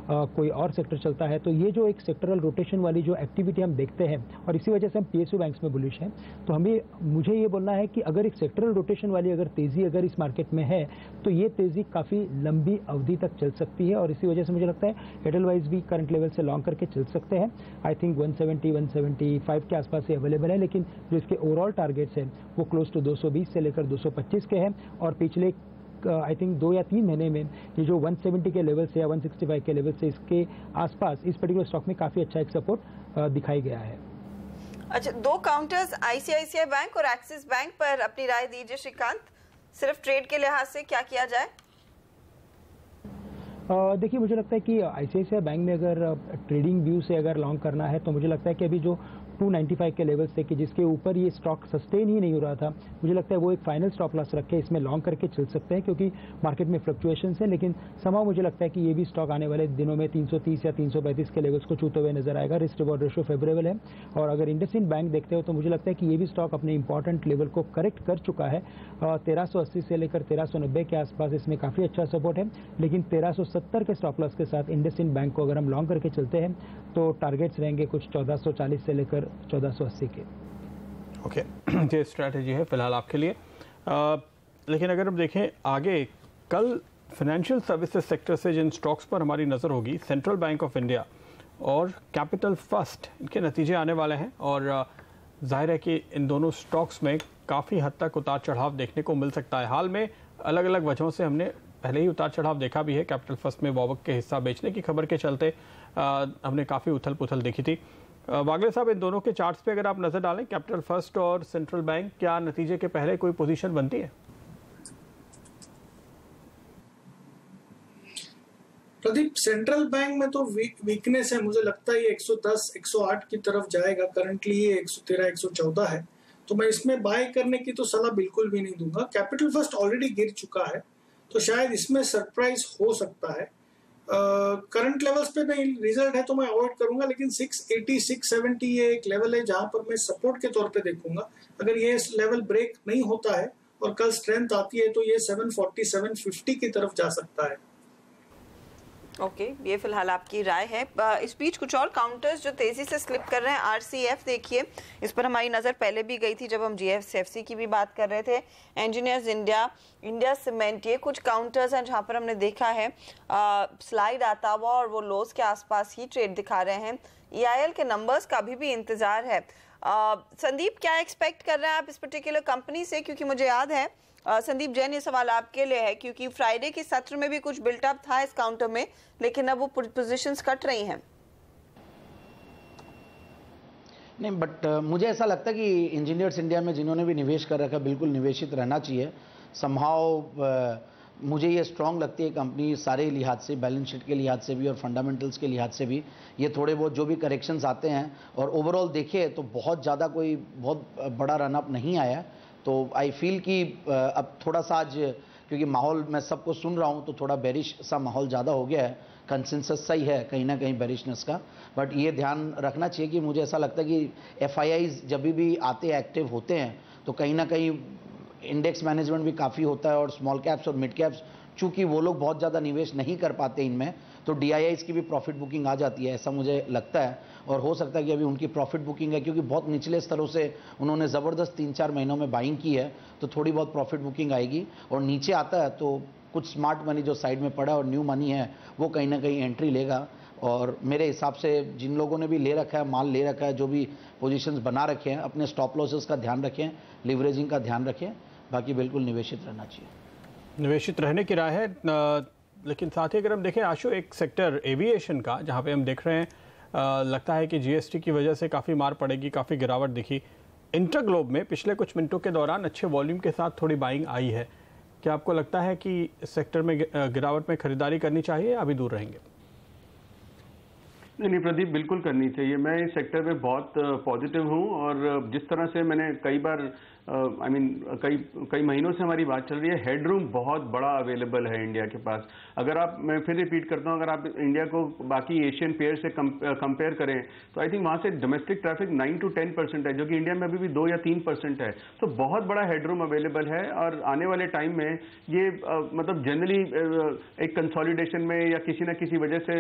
कोई और सेक्टर चलता है। तो ये जो एक सेक्टरल रोटेशन वाली जो एक्टिविटी हम देखते हैं, और इसी वजह से हम पीएसयू बैंक्स में बुलिश हैं। तो मुझे ये बोलना है कि अगर एक सेक्टरल रोटेशन वाली अगर तेज़ी अगर इस मार्केट में है तो ये तेज़ी काफ़ी लंबी अवधि तक चल सकती है, और इसी वजह से मुझे लगता है एडलवाइज भी करंट लेवल से लॉन्ग करके चल सकते हैं। आई थिंक 170-175 के आसपास ये अवेलेबल है, लेकिन जो इसके ओवरऑल टारगेट्स हैं वो क्लोज टू 220 से लेकर 225 के हैं, और पिछले आई थिंक 2 या 3 महीने में ये जो 170 के लेवल से या 165 के लेवल से इसके आसपास इस पर्टिकुलर स्टॉक में काफ़ी अच्छा एक सपोर्ट दिखाई गया है। अच्छा, 2 काउंटर्स आईसीआईसीआई बैंक और एक्सिस बैंक पर अपनी राय दीजिए श्रीकांत। सिर्फ ट्रेड के लिहाज से क्या किया जाए? देखिए, मुझे लगता है कि आईसीआईसीआई बैंक में अगर ट्रेडिंग व्यू से अगर लॉन्ग करना है तो मुझे लगता है कि अभी जो 295 के लेवल्स थे कि जिसके ऊपर ये स्टॉक सस्टेन ही नहीं हो रहा था, मुझे लगता है वो एक फाइनल स्टॉप लॉस रख के इसमें लॉन्ग करके चल सकते हैं, क्योंकि मार्केट में फ्लक्चुएशंस है। लेकिन समाव मुझे लगता है कि ये भी स्टॉक आने वाले दिनों में 330 या 335 के लेवल्स को छूते हुए नजर आएगा। रिस्क रिवॉर्ड रेशियो फेवरेबल है, और अगर इंडसइंड बैंक देखते हो तो मुझे लगता है कि ये भी स्टॉक अपने इंपॉर्टेंट लेवल को करेक्ट कर चुका है। 1380 से लेकर 1390 के आसपास इसमें काफ़ी अच्छा सपोर्ट है, लेकिन 1370 के स्टॉप लॉस के साथ इंडसइंड बैंक को अगर हम लॉन्ग करके चलते हैं तो टारगेट्स रहेंगे कुछ 1440 से लेकर 1480 के। ओके, ये स्ट्रैटेजी है फिलहाल आपके लिए। लेकिन अगर हम देखें आगे, कल फाइनेंशियल सर्विसेज सेक्टर से जिन स्टॉक्स पर हमारी नज़र होगी, सेंट्रल बैंक ऑफ इंडिया और कैपिटल फर्स्ट, इनके नतीजे आने वाले हैं, और जाहिर है कि इन दोनों स्टॉक्स में काफ़ी हद तक उतार चढ़ाव देखने को मिल सकता है। हाल में अलग अलग वजहों से हमने पहले ही उतार चढ़ाव देखा भी है। कैपिटल फर्स्ट में वॉबक के हिस्सा बेचने की खबर के चलते हमने काफ़ी उथल पुथल देखी थी। वागले साहब, इन दोनों के चार्ट्स पे अगर आप नजर डालें, कैपिटल फर्स्ट और सेंट्रल बैंक, क्या नतीजे के पहले कोई पोजीशन बनती है? प्रदीप, सेंट्रल बैंक में तो वीकनेस है। मुझे लगता है ये 110, 108 की तरफ जाएगा। करंटली ये 113, 114 है, तो मैं इसमें बाय करने की तो सलाह बिल्कुल भी नहीं दूंगा। कैपिटल फर्स्ट ऑलरेडी गिर चुका है, तो शायद इसमें सरप्राइज हो सकता है। करंट लेवल्स पे नहीं रिजल्ट है तो मैं अवॉइड करूंगा, लेकिन 680, 670 ये एक लेवल है जहां पर मैं सपोर्ट के तौर पे देखूंगा। अगर ये लेवल ब्रेक नहीं होता है और कल स्ट्रेंथ आती है तो ये 740, 750 की तरफ जा सकता है। ओके, ये फिलहाल आपकी राय है। इस बीच कुछ और काउंटर्स जो तेजी से स्लिप कर रहे हैं। आरसीएफ देखिए, इस पर हमारी नज़र पहले भी गई थी जब हम जीएफसीएफसी की भी बात कर रहे थे। इंजीनियर्स इंडिया, इंडिया सीमेंट, ये कुछ काउंटर्स हैं जहां पर हमने देखा है स्लाइड आता हुआ और वो लोस के आसपास ही ट्रेड दिखा रहे हैं। ईआईएल के नंबर्स का अभी भी इंतजार है। संदीप, क्या एक्सपेक्ट कर रहे हैं आप इस पर्टिकुलर कंपनी से? क्योंकि मुझे याद है संदीप जैन, ये सवाल आपके लिए है, क्योंकि फ्राइडे के सत्र में भी कुछ बिल्टअप था इस काउंटर में, लेकिन अब वो पोजीशंस कट रही हैं। नहीं, बट मुझे ऐसा लगता है कि इंजीनियर्स इंडिया में जिन्होंने भी निवेश कर रखा है बिल्कुल निवेशित रहना चाहिए। समहाउ मुझे ये स्ट्रांग लगती है कंपनी, सारे लिहाज से, बैलेंस शीट के लिहाज से भी और फंडामेंटल्स के लिहाज से भी। ये थोड़े बहुत जो भी करेक्शंस आते हैं और ओवरऑल देखे तो बहुत ज़्यादा कोई बहुत बड़ा रनअप नहीं आया। तो आई फील कि अब थोड़ा सा आज, क्योंकि माहौल मैं सबको सुन रहा हूँ तो थोड़ा बेरिश सा माहौल ज़्यादा हो गया है। कंसेंसस सही है कहीं ना कहीं बेरिशनेस का, बट ये ध्यान रखना चाहिए कि मुझे ऐसा लगता है कि एफआईआईज जब भी आते एक्टिव होते हैं तो कहीं ना कहीं इंडेक्स मैनेजमेंट भी काफ़ी होता है, और स्मॉल कैप्स और मिड कैप्स चूंकि वो लोग बहुत ज़्यादा निवेश नहीं कर पाते इनमें, तो डीआईआईज की भी प्रॉफिट बुकिंग आ जाती है, ऐसा मुझे लगता है। और हो सकता है कि अभी उनकी प्रॉफिट बुकिंग है, क्योंकि बहुत निचले स्तरों से उन्होंने ज़बरदस्त 3-4 महीनों में बाइंग की है, तो थोड़ी बहुत प्रॉफिट बुकिंग आएगी। और नीचे आता है तो कुछ स्मार्ट मनी जो साइड में पड़ा है और न्यू मनी है वो कहीं ना कहीं एंट्री लेगा। और मेरे हिसाब से जिन लोगों ने भी ले रखा है, माल ले रखा है, जो भी पोजीशंस बना रखे हैं, अपने स्टॉप लॉसेस का ध्यान रखें, लिवरेजिंग का ध्यान रखें, बाकी बिल्कुल निवेशित रहना चाहिए। निवेशित रहने की राय है। लेकिन साथ ही अगर हम देखें आशु, एक सेक्टर एविएशन का जहां पे हम देख रहे हैं लगता है कि जीएसटी की वजह से काफ़ी मार पड़ेगी, काफ़ी गिरावट दिखी। इंटरग्लोब में पिछले कुछ मिनटों के दौरान अच्छे वॉल्यूम के साथ थोड़ी बाइंग आई है। क्या आपको लगता है कि इस सेक्टर में गिरावट में खरीदारी करनी चाहिए या अभी दूर रहेंगे? नहीं प्रदीप, बिल्कुल करनी चाहिए। मैं इस सेक्टर में बहुत पॉजिटिव हूँ और जिस तरह से मैंने कई बार कई महीनों से हमारी बात चल रही है, हेडरूम बहुत बड़ा अवेलेबल है इंडिया के पास। अगर आप, मैं फिर रिपीट करता हूँ, अगर आप इंडिया को बाकी एशियन पेयर से कंपेयर करें तो आई थिंक वहाँ से डोमेस्टिक ट्रैफिक 9 to 10% है, जो कि इंडिया में अभी भी 2 या 3% है। तो बहुत बड़ा हेडरूम अवेलेबल है और आने वाले टाइम में ये मतलब जनरली एक कंसोलिडेशन में या किसी न किसी वजह से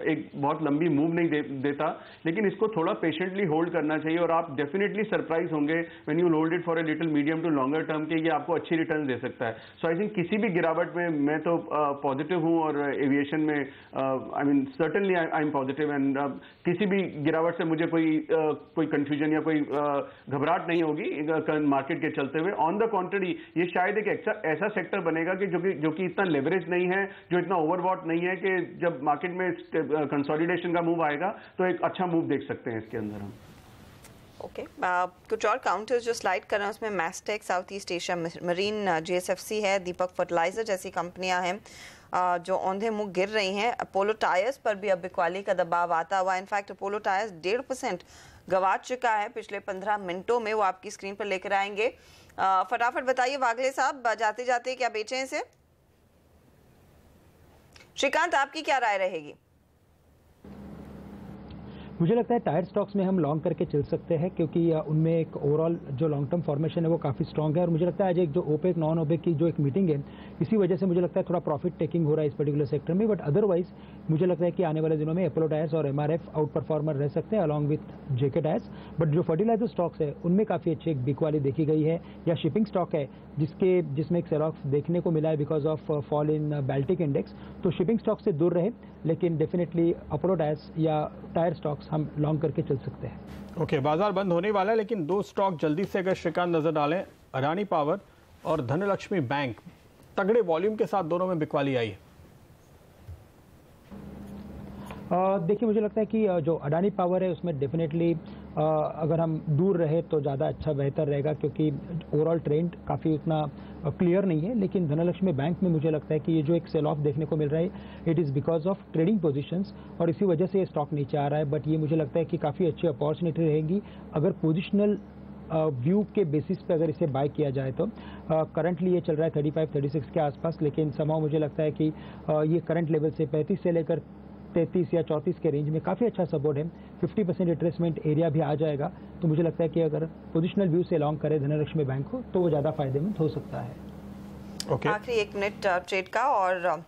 एक बहुत लंबी मूव नहीं देता, लेकिन इसको थोड़ा पेशेंटली होल्ड करना चाहिए और आप डेफिनेटली सरप्राइज होंगे when you hold it for a little medium to longer term के ये आपको अच्छी रिटर्न दे सकता है। सो आई थिंक किसी भी गिरावट में मैं तो पॉजिटिव हूं और एविएशन में I mean certainly I am positive and किसी भी गिरावट से मुझे कोई कंफ्यूजन या कोई घबराहट नहीं होगी मार्केट के चलते हुए। ऑन द कॉन्ट्ररी ये शायद एक ऐसा सेक्टर बनेगा कि जो कि इतना लेवरेज नहीं है, जो इतना ओवरबॉट नहीं है कि जब मार्केट में कंसोलिडेशन का मूव आएगा तो एक अच्छा मूव देख सकते हैं इसके अंदर हम। ओके कुछ और काउंटर्स जो स्लाइड कर रहे हैं उसमें Mastek, south east Asia marine, JSFC है, दीपक फर्टिलाइजर जैसी कंपनियां हैं जो औंधे मुंह गिर रही हैं। अपोलो टायर्स पर भी अब बिकवाली का दबाव आता हुआ। इनफैक्ट अपोलो टायर्स 1.5% गवा चुका है पिछले 15 मिनटों में, वो आपकी स्क्रीन पर लेकर आएंगे। फटाफट बताइए वागले साहब, जाते जाते क्या बेचें इसे? श्रीकांत, आपकी क्या राय रहेगी? मुझे लगता है टायर स्टॉक्स में हम लॉन्ग करके चल सकते हैं क्योंकि उनमें एक ओवरऑल जो लॉन्ग टर्म फॉर्मेशन है वो काफ़ी स्ट्रॉन्ग है और मुझे लगता है आज एक जो ओपेक नॉन ओपेक की जो एक मीटिंग है इसी वजह से मुझे लगता है थोड़ा प्रॉफिट टेकिंग हो रहा है इस पर्टिकुलर सेक्टर में। बट अदरवाइज मुझे लगता है कि आने वाले दिनों में अपोलो टायर्स और MRF आउट परफॉर्मर रह सकते हैं along with JK tyres. But जो फर्टिलाइजर स्टॉक्स है उनमें काफ़ी अच्छी एक बिक वाली देखी गई है, या शिपिंग स्टॉक है जिसमें एक सेल ऑफ देखने को मिला है because of fall in Baltic index. तो शिपिंग स्टॉक से दूर रहे, लेकिन डेफिनेटली अपोलो टायर्स या टायर स्टॉक्स हम लॉन्ग करके चल सकते हैं। ओके, बाजार बंद होने वाला है, लेकिन 2 स्टॉक जल्दी से अगर श्रीकांत नजर डालें, अडानी पावर और धनलक्ष्मी बैंक, तगड़े वॉल्यूम के साथ दोनों में बिकवाली आई है। देखिए मुझे लगता है कि जो अडानी पावर है उसमें डेफिनेटली अगर हम दूर रहे तो ज़्यादा अच्छा बेहतर रहेगा क्योंकि ओवरऑल ट्रेंड काफ़ी उतना क्लियर नहीं है। लेकिन धनलक्ष्मी बैंक में मुझे लगता है कि ये जो एक सेल ऑफ देखने को मिल रहा है it is because of trading positions और इसी वजह से ये स्टॉक नीचे आ रहा है। बट ये मुझे लगता है कि काफ़ी अच्छी अपॉर्चुनिटी रहेगी अगर पोजिशनल व्यू के बेसिस पे अगर इसे बाय किया जाए तो। करंटली ये चल रहा है 35-36 के आसपास, लेकिन समाव मुझे लगता है कि ये करंट लेवल से 35 से लेकर 33 या 34 के रेंज में काफ़ी अच्छा सपोर्ट है। 50% रिट्रेसमेंट एरिया भी आ जाएगा, तो मुझे लगता है कि अगर पोजिशनल व्यू से लॉन्ग करे धनलक्ष्मी बैंक को तो वो ज़्यादा फायदेमंद हो सकता है। ओके, आखिरी 1 मिनट ट्रेड का और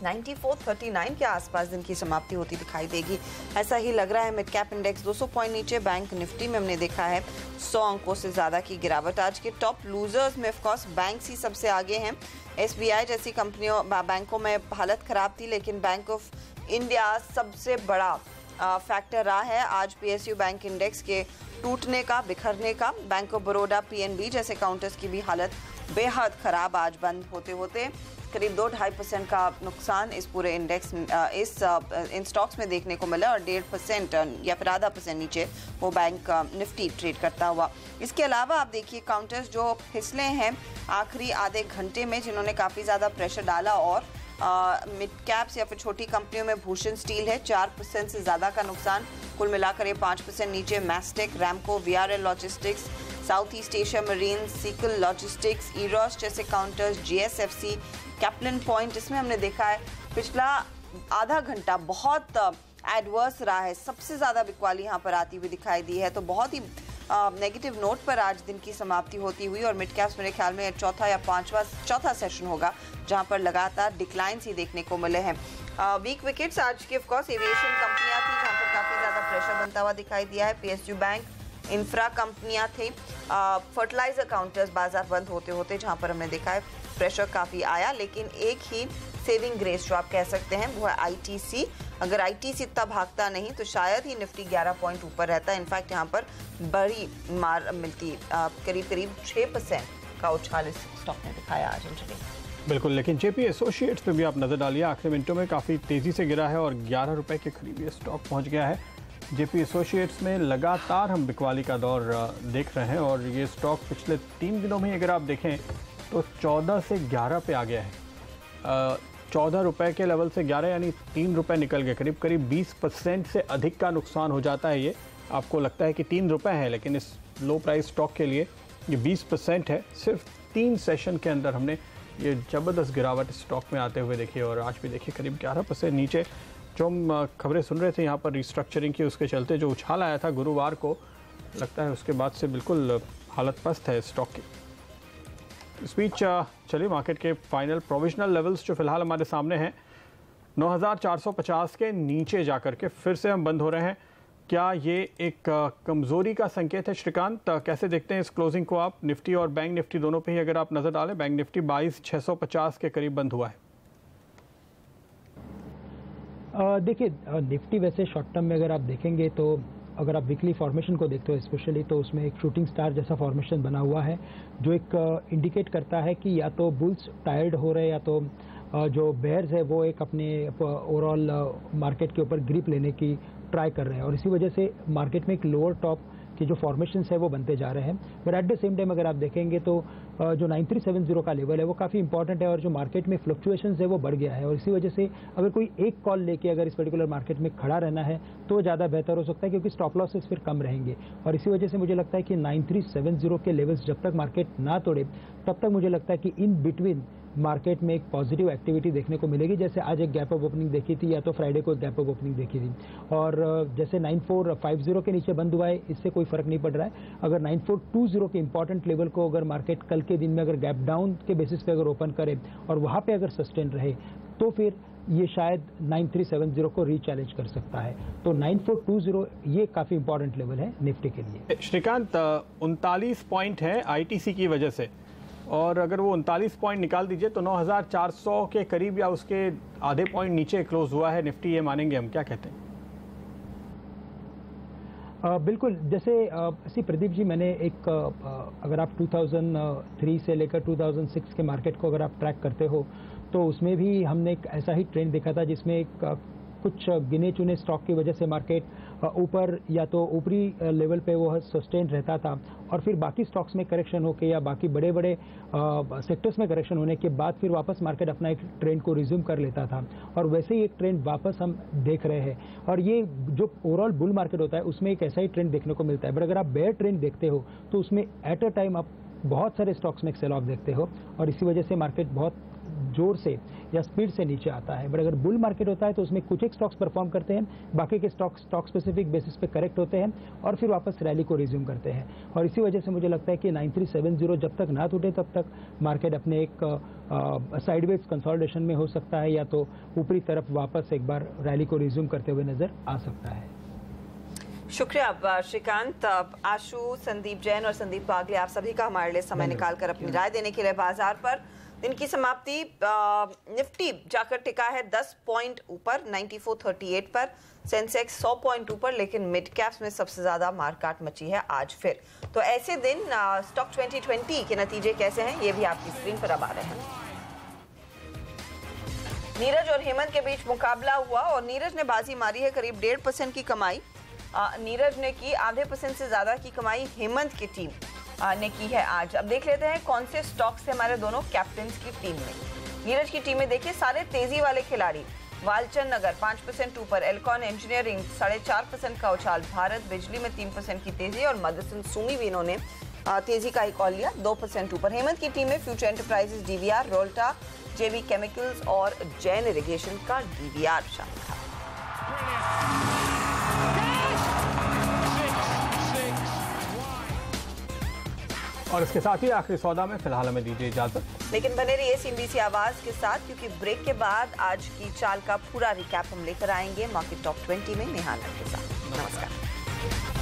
9439 के आसपास दिन की समाप्ति होती दिखाई देगी, ऐसा ही लग रहा है। मिड कैप इंडेक्स 200 पॉइंट नीचे, बैंक निफ्टी में हमने देखा है 100 अंकों से ज़्यादा की गिरावट। आज के टॉप लूजर्स में ऑफकोर्स बैंक्स ही सबसे आगे हैं। SBI जैसी कंपनियों बैंकों में हालत खराब थी, लेकिन बैंक ऑफ इंडिया सबसे बड़ा फैक्टर रहा है आज PSU बैंक इंडेक्स के टूटने का, बिखरने का। बैंक ऑफ बड़ौदा, PNB जैसे काउंटर्स की भी हालत बेहद खराब आज बंद होते होते। करीब 2-2.5% का नुकसान इस पूरे इंडेक्स इन स्टॉक्स में देखने को मिला और 1.5% या फिर आधा % नीचे वो बैंक निफ्टी ट्रेड करता हुआ। इसके अलावा आप देखिए काउंटर्स जो फिसले हैं आखिरी आधे घंटे में, जिन्होंने काफ़ी ज़्यादा प्रेशर डाला, और मिड कैप्स या फिर छोटी कंपनियों में भूषण स्टील है 4% से ज़्यादा का नुकसान, कुल मिलाकर ये 5% नीचे। Mastek, Ramco, VRL logistics, south east Asia marine, sickle logistics, Eros जैसे काउंटर्स, JSFC, कैप्लिन पॉइंट, इसमें हमने देखा है पिछला आधा घंटा बहुत एडवर्स रहा है, सबसे ज़्यादा बिकवाली यहाँ पर आती हुई दिखाई दी है। तो बहुत ही नेगेटिव नोट पर आज दिन की समाप्ति होती हुई और मिड कैप्स मेरे ख्याल में चौथा सेशन होगा जहां पर लगातार डिक्लाइंस ही देखने को मिले हैं। वीक विकेट्स आज की ऑफकोर्स एविएशन कंपनियां थी जहां पर काफ़ी ज़्यादा प्रेशर बनता हुआ दिखाई दिया है। PSU बैंक, इंफ्रा कंपनियां थी। फर्टिलाइजर काउंटर्स बाजार बंद होते होते जहां पर हमने देखा है प्रेशर काफ़ी आया, लेकिन एक ही सेविंग ग्रेस जो आप कह सकते हैं वो है ITC। अगर ITC इतना भागता नहीं तो शायद ही निफ्टी 11 पॉइंट ऊपर रहता है। इनफैक्ट यहाँ पर बड़ी मार मिलती, करीब 6% का उछाल इस स्टॉक ने दिखाया आज इंटरडे। बिल्कुल, लेकिन JP एसोसिएट्स पे भी आप नजर डालिए, आखिरी मिनटों में काफ़ी तेज़ी से गिरा है और 11 रुपये के करीब ये स्टॉक पहुँच गया है। JP एसोसिएट्स में लगातार हम बिकवाली का दौर देख रहे हैं और ये स्टॉक पिछले 3 दिनों में अगर आप देखें तो 14 से 11 पे आ गया है। 14 रुपए के लेवल से 11 यानी 3 रुपए निकल गए। करीब करीब 20% से अधिक का नुकसान हो जाता है। ये आपको लगता है कि 3 रुपए है, लेकिन इस लो प्राइस स्टॉक के लिए ये 20% है। सिर्फ 3 सेशन के अंदर हमने ये ज़बरदस्त गिरावट स्टॉक में आते हुए देखी। और आज भी देखिए करीब 11% नीचे। जो हम खबरें सुन रहे थे यहाँ पर रिस्ट्रक्चरिंग की, उसके चलते जो उछाल आया था गुरुवार को, लगता है उसके बाद से बिल्कुल हालत पस्त है स्टॉक की। इस बीच चलिए मार्केट के फाइनल प्रोविजनल लेवल्स जो फिलहाल हमारे सामने हैं, 9450 के नीचे जाकर के फिर से हम बंद हो रहे हैं। क्या ये एक कमजोरी का संकेत है श्रीकांत? कैसे देखते हैं इस क्लोजिंग को आप? निफ्टी और बैंक निफ्टी दोनों पे ही अगर आप नजर डालें, बैंक निफ्टी 22,650 के करीब बंद हुआ है। देखिए निफ्टी वैसे शॉर्ट टर्म में अगर आप देखेंगे तो अगर आप वीकली फॉर्मेशन को देखते हो स्पेशली, तो उसमें एक शूटिंग स्टार जैसा फॉर्मेशन बना हुआ है जो एक इंडिकेट करता है कि या तो बुल्स टायर्ड हो रहे हैं या तो जो बेयर्स है वो एक अपने ओवरऑल मार्केट के ऊपर ग्रिप लेने की ट्राई कर रहे हैं और इसी वजह से मार्केट में एक लोअर टॉप के जो फॉर्मेशंस है वो बनते जा रहे हैं। But at the same time अगर आप देखेंगे तो जो 9370 का लेवल है वो काफ़ी इंपॉर्टेंट है और जो मार्केट में फ्लक्चुएशंस है वो बढ़ गया है और इसी वजह से अगर कोई एक कॉल लेके अगर इस पर्टिकुलर मार्केट में खड़ा रहना है तो ज़्यादा बेहतर हो सकता है, क्योंकि स्टॉप लॉसेस फिर कम रहेंगे। और इसी वजह से मुझे लगता है कि 9370 के लेवल्स जब तक मार्केट ना तोड़े तब तक मुझे लगता है कि इन बिटवीन मार्केट में एक पॉजिटिव एक्टिविटी देखने को मिलेगी। जैसे आज एक गैप अप ओपनिंग देखी थी या तो फ्राइडे को एक गैप अप ओपनिंग देखी थी और जैसे 9450 के नीचे बंद हुआ है, इससे कोई फर्क नहीं पड़ रहा है। अगर 9420 के इंपॉर्टेंट लेवल को अगर मार्केट कल के दिन में अगर गैप डाउन के बेसिस पे अगर ओपन करे और वहां पे अगर सस्टेन रहे तो फिर ये शायद 9370 को रीचैलेंज कर सकता है। तो 9420 ये काफी इंपॉर्टेंट लेवल है निफ्टी के लिए। श्रीकांत 39 पॉइंट है आईटीसी की वजह से, और अगर वो 39 पॉइंट निकाल दीजिए तो 9400 के करीब या उसके आधे पॉइंट नीचे क्लोज हुआ है निफ्टी, ये मानेंगे हम? क्या कहते हैं? बिल्कुल, जैसे प्रदीप जी, मैंने एक अगर आप 2003 से लेकर 2006 के मार्केट को अगर आप ट्रैक करते हो तो उसमें भी हमने एक ऐसा ही ट्रेंड देखा था जिसमें एक कुछ गिने चुने स्टॉक की वजह से मार्केट ऊपर या तो ऊपरी लेवल पे वो सस्टेन रहता था और फिर बाकी स्टॉक्स में करेक्शन होके या बाकी बड़े बड़े सेक्टर्स में करेक्शन होने के बाद फिर वापस मार्केट अपना एक ट्रेंड को रिज्यूम कर लेता था और वैसे ही एक ट्रेंड वापस हम देख रहे हैं। और ये जो ओवरऑल बुल मार्केट होता है उसमें एक ऐसा ही ट्रेंड देखने को मिलता है। बट अगर आप बेयर ट्रेंड देखते हो तो उसमें एट अ टाइम आप बहुत सारे स्टॉक्स में एक सेल ऑफ देखते हो और इसी वजह से मार्केट बहुत जोर से या स्पीड से नीचे आता है। बट अगर बुल मार्केट होता है तो उसमें कुछ एक स्टॉक्स परफॉर्म करते हैं, बाकी के स्टॉक स्पेसिफिक बेसिस पे करेक्ट होते हैं और फिर वापस रैली को रिज्यूम करते हैं। और इसी वजह से मुझे लगता है कि 9370 जब तक ना टूटे तब तक मार्केट अपने एक साइडवेज कंसोलिडेशन में हो सकता है या तो ऊपरी तरफ वापस एक बार रैली को रिज्यूम करते हुए नजर आ सकता है। शुक्रिया श्रीकांत। आशु, संदीप जैन और संदीप बागले, आप सभी का हमारे लिए समय निकालकर अपनी राय देने के लिए। बाजार पर दिन की समाप्ति निफ्टी जाकर टिका है 10 पॉइंट ऊपर 9438 पर, सेंसेक्स 100 पॉइंट ऊपर, लेकिन मिड कैप्स में सबसे ज्यादा मारकाट मची है आज फिर। तो ऐसे दिन स्टॉक 2020 के नतीजे कैसे हैं ये भी आपकी स्क्रीन पर अब आ रहे हैं। नीरज और हेमंत के बीच मुकाबला हुआ और नीरज ने बाजी मारी है, करीब 1.5% की कमाई नीरज ने की, आधे % से ज्यादा की कमाई हेमंत की टीम ने की है आज। अब देख लेते हैं कौन से स्टॉक्स है हमारे दोनों कैप्टन्स की टीम में। नीरज की टीम में देखिए सारे तेजी वाले खिलाड़ी। वालचंद नगर 5% ऊपर, एल्कॉन इंजीनियरिंग 4.5% का उछाल, भारत बिजली में 3% की तेजी और मदरसन सुमी भी इन्होंने तेजी का ही कॉल लिया 2% ऊपर। हेमंत की टीम में फ्यूचर एंटरप्राइजेस, डीवीआर, रोल्टा, जेवी केमिकल्स और जैन इरिगेशन का डीवीआर शामिल था। और इसके साथ ही आखिरी सौदा में फिलहाल हमें दीजिए इजाजत, लेकिन बने रहिए सीएनबीसी आवाज के साथ, क्योंकि ब्रेक के बाद आज की चाल का पूरा रिकैप हम लेकर आएंगे मार्केट टॉप 20 में नेहा के साथ। नमस्कार।